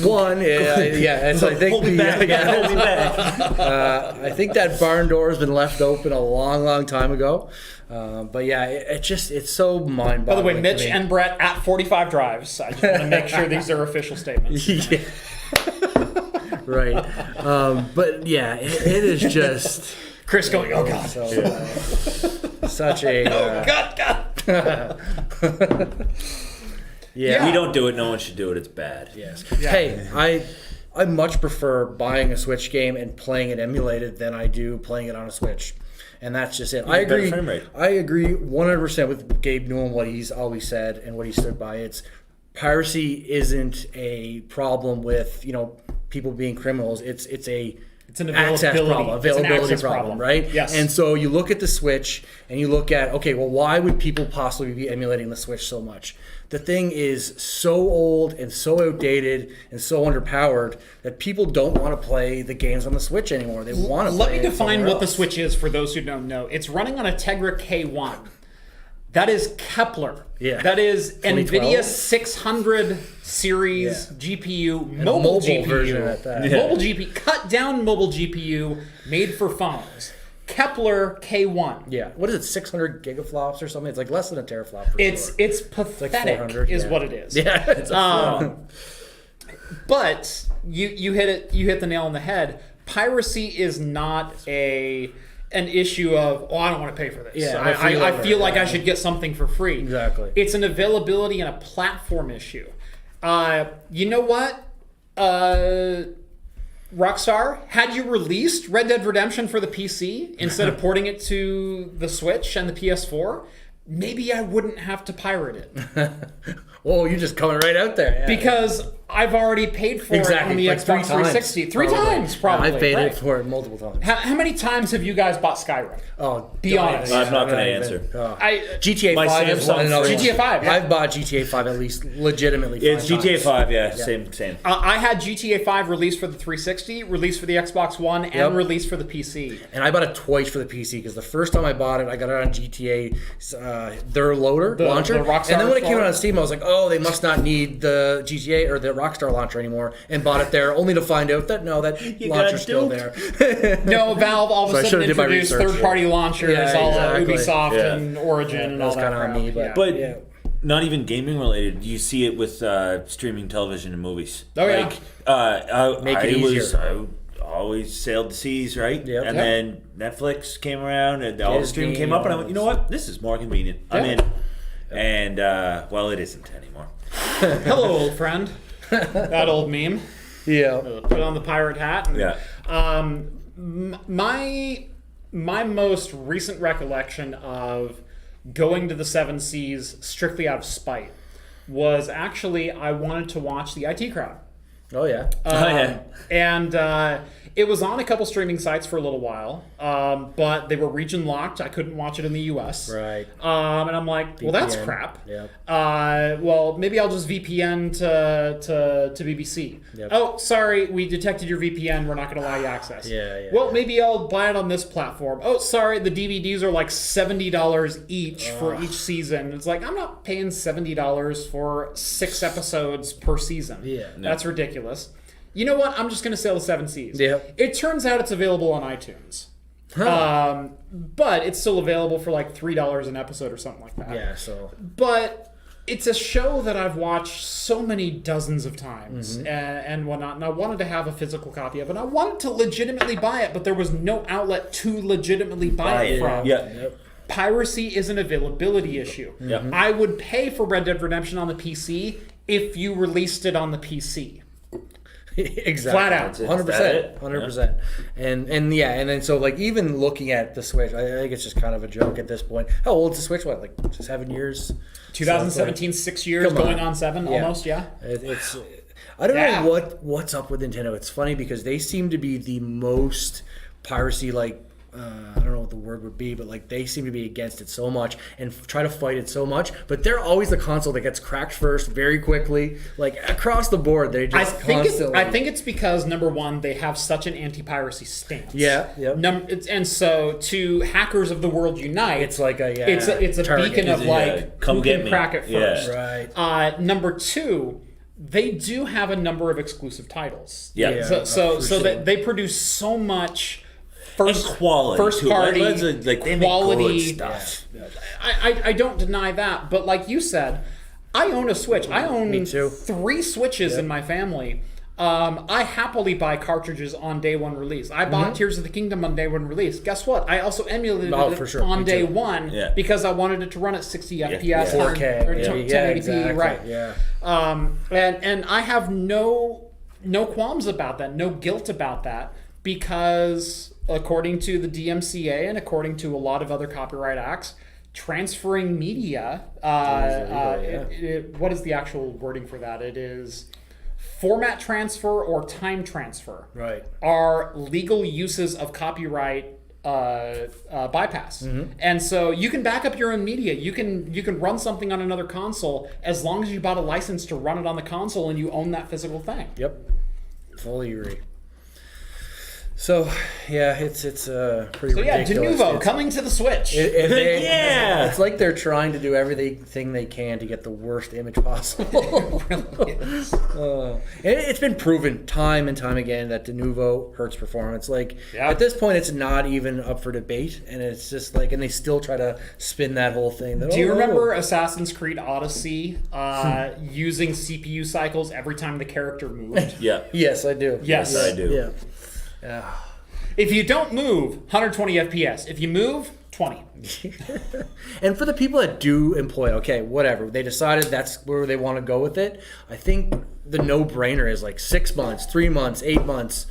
Speaker 4: One, it's, I think
Speaker 3: hold me back. Hold me back.
Speaker 4: I think that barn door has been left open a long, long time ago. But yeah, it's so mind-boggling.
Speaker 1: By the way, Mitch and Brett at 45 Drives. I just want to make sure these are official statements.
Speaker 4: Yeah. Right. But yeah, it is just...
Speaker 1: Chris going, oh God.
Speaker 4: Such a...
Speaker 1: oh God.
Speaker 4: Yeah.
Speaker 3: We don't do it. No one should do it. It's bad.
Speaker 4: Yes. Yeah. Hey, I much prefer buying a Switch game and playing it emulated than I do playing it on a Switch. And that's just it. I agree 100% with Gabe Newell, what he's always said and what he stood by. It's piracy isn't a problem with, people being criminals. It's an availability problem, right?
Speaker 1: Yes.
Speaker 4: And so you look at the Switch and you look at, okay, well, why would people possibly be emulating the Switch so much? The thing is so old and so outdated and so underpowered that people don't want to play the games on the Switch anymore. They want to play.
Speaker 1: Let me define what the Switch is for those who don't know. It's running on a Tegra K1. That is Kepler.
Speaker 4: Yeah.
Speaker 1: That is NVIDIA 600 series GPU, mobile GPU.
Speaker 4: Version at that.
Speaker 1: Mobile GPU, cut down mobile GPU made for phones. Kepler K1.
Speaker 4: Yeah. What is it, 600 gigaflops or something? It's like less than a teraflop.
Speaker 1: It's pathetic is what it is.
Speaker 4: Yeah. It's
Speaker 1: but you hit the nail on the head. Piracy is not an issue of, I don't want to pay for this.
Speaker 4: Yeah,
Speaker 1: I feel like I should get something for free.
Speaker 4: Exactly.
Speaker 1: It's an availability and a platform issue. You know what? Rockstar, had you released Red Dead Redemption for the PC instead of porting it to the Switch and the PS4, maybe I wouldn't have to pirate it.
Speaker 4: Whoa, you're just coming right out there. Yeah,
Speaker 1: because I've already paid for it on the Xbox 360. Three times, probably.
Speaker 4: I've paid for it multiple times.
Speaker 1: How many times have you guys bought Skyrim?
Speaker 4: Oh,
Speaker 1: be honest.
Speaker 3: I'm not going to answer.
Speaker 4: GTA 5 is one another.
Speaker 1: GTA 5. Yeah.
Speaker 4: I've bought GTA 5 at least legitimately 5
Speaker 3: times. GTA 5, yeah. Same.
Speaker 1: I had GTA 5 released for the 360, released for the Xbox One, and released for the PC.
Speaker 4: And I bought it twice for the PC because the first time I bought it, I got it on GTA, their launcher.
Speaker 1: The Rockstar
Speaker 4: and then when it came out on Steam, I was like, oh, they must not need the GTA or the Rockstar launcher anymore, and bought it there, only to find out that no, that launcher's still there.
Speaker 1: No, Valve all of a sudden introduced third-party launchers, all Ubisoft and Origin and all that.
Speaker 4: That's kind of on me,
Speaker 3: but not even gaming related. You see it with streaming television and movies.
Speaker 1: Oh
Speaker 3: make it easier. I always sailed the seas, right?
Speaker 4: Yep.
Speaker 3: And then Netflix came around, and all the streaming came up, and I went, you know what? This is more convenient. I'm in. And well, it isn't anymore.
Speaker 1: Hello, old friend. That old meme.
Speaker 4: Yeah.
Speaker 1: Put on the pirate hat. And, my most recent recollection of going to the Seven Seas strictly out of spite was actually I wanted to watch the IT Crowd.
Speaker 4: Oh yeah.
Speaker 1: And it was on a couple streaming sites for a little while, but they were region locked. I couldn't watch it in the US.
Speaker 4: Right.
Speaker 1: And I'm like, well, that's crap.
Speaker 4: Yep.
Speaker 1: Well, maybe I'll just VPN to BBC.
Speaker 4: Yep.
Speaker 1: Oh, sorry, we detected your VPN. We're not going to allow you access. Well, maybe I'll buy it on this platform. Oh, sorry, the DVDs are like $70 each for each season. It's like, I'm not paying $70 for 6 episodes per season.
Speaker 4: Yeah.
Speaker 1: That's ridiculous. You know what? I'm just going to sell the Seven Seas.
Speaker 4: Yeah.
Speaker 1: It turns out it's available on iTunes. But it's still available for like $3 an episode or something like that.
Speaker 4: Yeah, so.
Speaker 1: But it's a show that I've watched so many dozens of times and whatnot, and I wanted to have a physical copy of it. I wanted to legitimately buy it, but there was no outlet to legitimately buy it from. Piracy is an availability issue. I would pay for Red Dead Redemption on the PC if you released it on the PC.
Speaker 4: Exactly.
Speaker 1: Flat out.
Speaker 4: 100%. And then so like even looking at the Switch, I think it's just kind of a joke at this point. How old is the Switch? What, like 7 years?
Speaker 1: 2017, 6 years, going on 7 almost,
Speaker 4: It's I don't know what's up with Nintendo. It's funny because they seem to be the most piracy like I don't know what the word would be, but like they seem to be against it so much and try to fight it so much. But they're always the console that gets cracked first, very quickly, like across the board. They just constantly.
Speaker 1: I think it's because number one, they have such an anti-piracy stance.
Speaker 4: Yeah.
Speaker 1: And so to hackers of the world unite,
Speaker 4: it's like
Speaker 1: it's a
Speaker 4: target.
Speaker 1: beacon of like
Speaker 3: come
Speaker 1: who
Speaker 3: get
Speaker 1: can
Speaker 3: me.
Speaker 1: crack it first.
Speaker 4: Right.
Speaker 1: Number two, they do have a number of exclusive titles.
Speaker 3: Yeah.
Speaker 1: So that they produce so much. First
Speaker 3: quality,
Speaker 1: first party,
Speaker 3: like
Speaker 1: quality
Speaker 3: stuff.
Speaker 1: I don't deny that, but like you said, I own a Switch. I own 3 Switches in my family. I happily buy cartridges on day one release. I bought Tears of the Kingdom on day one release. Guess what? I also emulated it on day one because I wanted it to run at 60 FPS,
Speaker 4: 4K,
Speaker 1: or 1080p, right?
Speaker 4: Yeah.
Speaker 1: And I have no qualms about that, no guilt about that, because according to the DMCA and according to a lot of other copyright acts, transferring media, what is the actual wording for that? It is format transfer or time transfer.
Speaker 4: Right.
Speaker 1: Are legal uses of copyright bypass. And so you can back up your own media. You can run something on another console as long as you bought a license to run it on the console and you own that physical thing.
Speaker 4: Yep. Fully agree. So yeah, it's pretty ridiculous.
Speaker 1: Denuvo coming to the Switch.
Speaker 4: It's like they're trying to do everything they can to get the worst image possible. It really is. It's been proven time and time again that Denuvo hurts performance. Like at this point, it's not even up for debate, and it's just like, and they still try to spin that whole thing.
Speaker 1: Do you remember Assassin's Creed Odyssey using CPU cycles every time the character moved?
Speaker 3: Yeah.
Speaker 4: Yes, I do.
Speaker 1: Yes,
Speaker 3: I do.
Speaker 4: Yeah.
Speaker 1: If you don't move, 120 FPS. If you move, 20.
Speaker 4: And for the people that do employ, okay, whatever, they decided that's where they want to go with it. I think the no-brainer is like 6 months, 3 months, 8 months.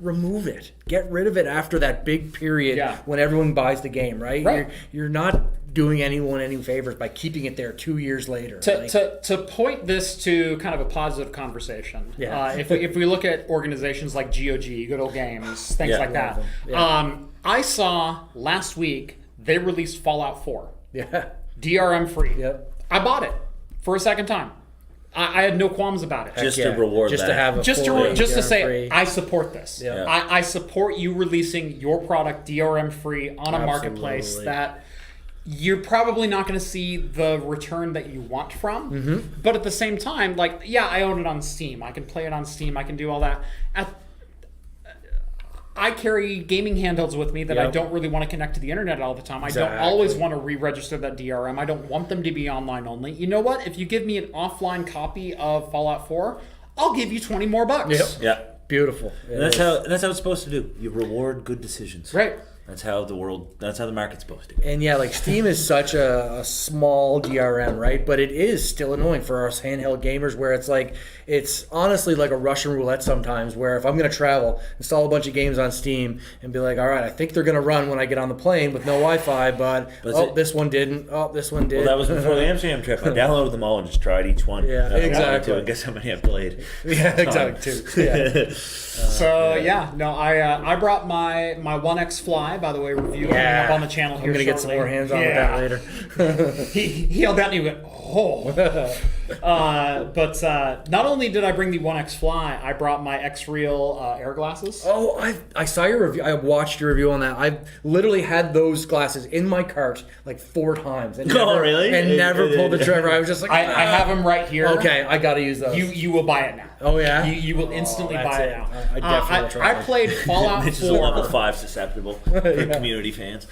Speaker 4: Remove it. Get rid of it after that big period when everyone buys the game, right? You're not doing anyone any favors by keeping it there 2 years later.
Speaker 1: To point this to kind of a positive conversation, if we look at organizations like GOG, Good Old Games, things like that, I saw last week they released Fallout 4.
Speaker 4: Yeah.
Speaker 1: DRM free.
Speaker 4: Yep.
Speaker 1: I bought it for a second time. I had no qualms about it.
Speaker 3: Just to reward
Speaker 4: just
Speaker 3: that.
Speaker 4: To have a
Speaker 1: just to say, I support this.
Speaker 4: Yeah.
Speaker 1: I support you releasing your product DRM free on a marketplace that you're probably not going to see the return that you want from. But at the same time, like, I own it on Steam. I can play it on Steam. I can do all that. I carry gaming handhelds with me that I don't really want to connect to the internet all the time.
Speaker 4: Exactly.
Speaker 1: I don't always want to re-register that DRM. I don't want them to be online only. You know what? If you give me an offline copy of Fallout 4, I'll give you 20 more bucks.
Speaker 4: Yep.
Speaker 3: Yeah.
Speaker 4: Beautiful.
Speaker 3: And that's how it's supposed to do. You reward good decisions.
Speaker 1: Right.
Speaker 3: That's how the market's supposed to go.
Speaker 4: And like Steam is such a small DRM, right? But it is still annoying for us handheld gamers where it's honestly like a Russian roulette sometimes where if I'm going to travel, install a bunch of games on Steam and be like, all right, I think they're going to run when I get on the plane with no Wi-Fi, but this one didn't. Oh, this one did.
Speaker 3: Well, that was before the Amsterdam trip. I downloaded them all and just tried each one.
Speaker 4: Yeah, exactly.
Speaker 3: And guess how many I played.
Speaker 4: Yeah, exactly. Yeah.
Speaker 1: I brought my 1X Fly, by the way, review coming up on the channel here.
Speaker 4: I'm gonna get some more hands on with that later.
Speaker 1: he held out and he went, oh. But not only did I bring the 1X Fly, I brought my X-Real air glasses.
Speaker 4: Oh, I saw your review. I watched your review on that. I've literally had those glasses in my cart like 4 times. And never pulled the trigger. I was just like,
Speaker 1: I have them right here.
Speaker 4: Okay, I got to use those.
Speaker 1: You will buy it now.
Speaker 4: Oh, yeah?
Speaker 1: You will instantly buy it now.
Speaker 4: I definitely will try
Speaker 1: I played Fallout 4.
Speaker 3: Which is a level 5 susceptible for community fans.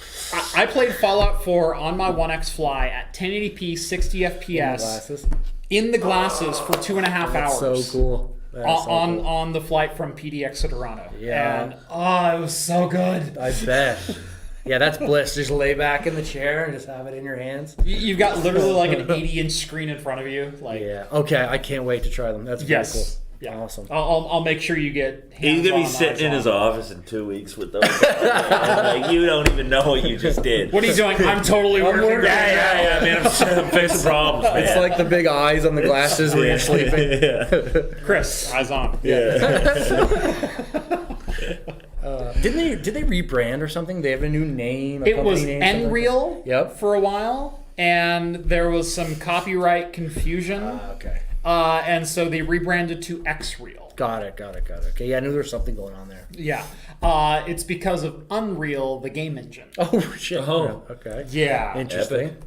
Speaker 1: I played Fallout 4 on my 1X Fly at 1080p, 60 FPS. In the glasses for 2.5 hours.
Speaker 4: That's so cool.
Speaker 1: On the flight from PDX to Toronto.
Speaker 4: Yeah.
Speaker 1: And it was so good.
Speaker 4: I bet. Yeah, that's bliss. Just lay back in the chair and just have it in your hands.
Speaker 1: You've got literally like an 80-inch screen in front of you.
Speaker 4: Okay, I can't wait to try them. That's very cool.
Speaker 1: Yeah.
Speaker 4: Awesome.
Speaker 1: I'll make sure you get
Speaker 3: He's going to be sitting in his office in 2 weeks with those. And you don't even know what you just did.
Speaker 1: What are you doing? I'm totally working.
Speaker 3: Yeah, man. I'm facing problems, man.
Speaker 4: It's like the big eyes on the glasses when you're sleeping.
Speaker 1: Chris, eyes on.
Speaker 3: Yeah.
Speaker 4: Did they rebrand or something? They have a new name.
Speaker 1: It was Nreal
Speaker 4: Yep.
Speaker 1: for a while, and there was some copyright confusion.
Speaker 4: Okay.
Speaker 1: And so they rebranded to Xreal.
Speaker 4: Got it. Okay, yeah, I knew there was something going on there.
Speaker 1: Yeah. It's because of Unreal, the game engine.
Speaker 4: Oh, shit.
Speaker 3: Oh.
Speaker 4: Okay.
Speaker 1: Yeah.
Speaker 4: Interesting.
Speaker 3: Epic.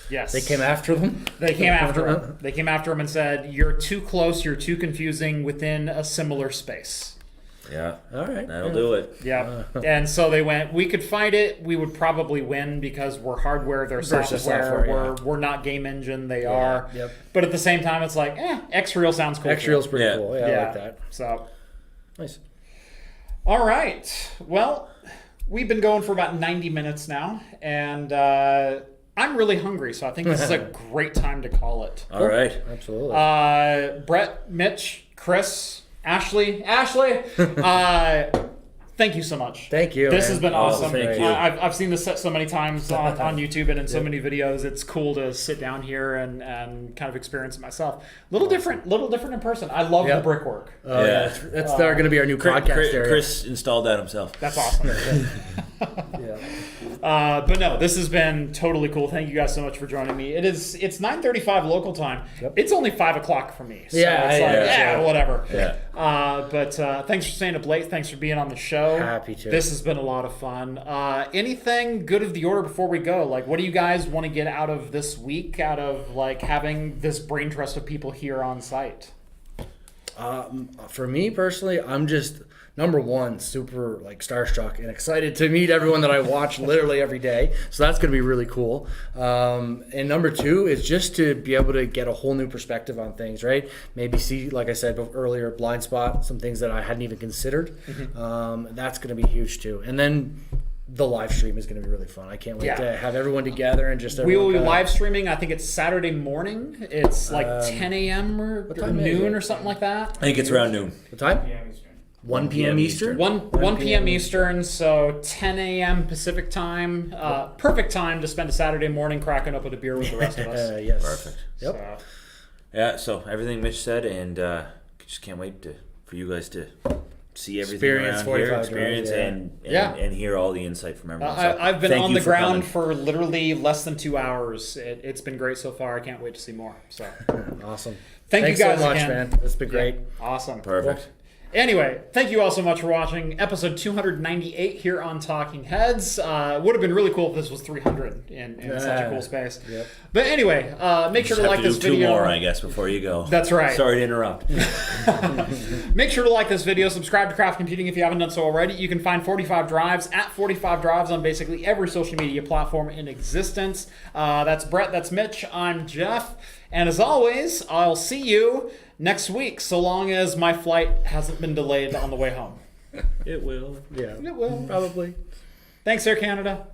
Speaker 1: Yes.
Speaker 4: They came after them?
Speaker 1: They came after him. They came after him and said, "You're too close. You're too confusing within a similar space."
Speaker 3: Yeah.
Speaker 4: All right.
Speaker 3: That'll do it.
Speaker 1: Yeah. And so they went, "We could fight it. We would probably win because we're hardware. They're
Speaker 4: Versus
Speaker 1: software.
Speaker 4: software,
Speaker 1: We're not game engine. They are."
Speaker 4: Yep.
Speaker 1: But at the same time, it's like, Xreal sounds cool.
Speaker 4: Xreal's pretty
Speaker 3: Yeah.
Speaker 4: cool. Yeah, I like that.
Speaker 1: So,
Speaker 4: Nice.
Speaker 1: all right. Well, we've been going for about 90 minutes now, and I'm really hungry, so I think this is a great time to call it.
Speaker 3: All right.
Speaker 4: Absolutely.
Speaker 1: Brett, Mitch, Chris, Ashley, thank you so much.
Speaker 4: Thank you.
Speaker 1: This
Speaker 4: man.
Speaker 1: has been awesome.
Speaker 3: thank you.
Speaker 1: I've seen this so many times on YouTube and in so many videos. It's cool to sit down here and kind of experience it myself. Little different in person. I love the brickwork.
Speaker 4: Oh, yeah. That's going to be our new podcast area.
Speaker 3: Chris installed that himself.
Speaker 1: That's awesome.
Speaker 4: Yeah.
Speaker 1: But no, this has been totally cool. Thank you guys so much for joining me. It's 9:35 local time.
Speaker 4: Yep.
Speaker 1: It's only 5 o'clock for me. So
Speaker 4: Yeah,
Speaker 1: it's
Speaker 4: yeah,
Speaker 1: like, whatever.
Speaker 3: Yeah.
Speaker 1: But thanks for staying up late. Thanks for being on the show.
Speaker 4: Happy to.
Speaker 1: This has been a lot of fun. Anything good of the order before we go? Like, what do you guys want to get out of this week? Out of like having this brain trust of people here on site?
Speaker 4: For me personally, I'm just number one, super like starstruck and excited to meet everyone that I watch literally every day. So that's going to be really cool. And number two is just to be able to get a whole new perspective on things, right? Maybe see, like I said earlier, blind spot, some things that I hadn't even considered. That's going to be huge too. And then the live stream is going to be really fun. I can't wait to have everyone together and just
Speaker 1: We will be
Speaker 4: kinda
Speaker 1: live streaming. I think it's Saturday morning. It's like 10 a.m. or
Speaker 4: time is
Speaker 1: noon
Speaker 4: it?
Speaker 1: or something like that.
Speaker 3: I think it's around noon.
Speaker 4: What time? 1 p.m. Eastern?
Speaker 1: 1 p.m. Eastern, so 10 a.m. Pacific time. Perfect time to spend a Saturday morning cracking up with a beer with the rest of us.
Speaker 4: Yes.
Speaker 3: Perfect.
Speaker 4: Yep.
Speaker 1: So,
Speaker 3: Yeah, so everything Mitch said, and just can't wait for you guys to see everything
Speaker 4: Experience
Speaker 3: around
Speaker 4: 45
Speaker 3: here,
Speaker 4: drives,
Speaker 3: experience and hear all the insight from everyone. So
Speaker 1: I've been
Speaker 3: thank
Speaker 1: on
Speaker 3: you
Speaker 1: the
Speaker 3: for
Speaker 1: ground
Speaker 3: coming.
Speaker 1: for literally less than 2 hours. It's been great so far. I can't wait to see more. So
Speaker 4: Awesome.
Speaker 1: Thank you guys
Speaker 4: so much,
Speaker 1: again.
Speaker 4: man. It's been great.
Speaker 1: Awesome.
Speaker 3: Perfect.
Speaker 1: Anyway, thank you all so much for watching episode 298 here on Talking Heads. Would have been really cool if this was 300 in such a cool space.
Speaker 4: Yep.
Speaker 1: But anyway, make sure to like this
Speaker 3: do
Speaker 1: video.
Speaker 3: two more, I guess, before you go.
Speaker 1: That's right.
Speaker 3: Sorry to interrupt.
Speaker 1: Make sure to like this video, subscribe to Craft Computing if you haven't done so already. You can find 45 Drives at 45 Drives on basically every social media platform in existence. That's Brett, that's Mitch, I'm Jeff. And as always, I'll see you next week, so long as my flight hasn't been delayed on the way home.
Speaker 3: It will.
Speaker 4: Yeah.
Speaker 1: It will.
Speaker 4: Probably.
Speaker 1: Thanks, Air Canada.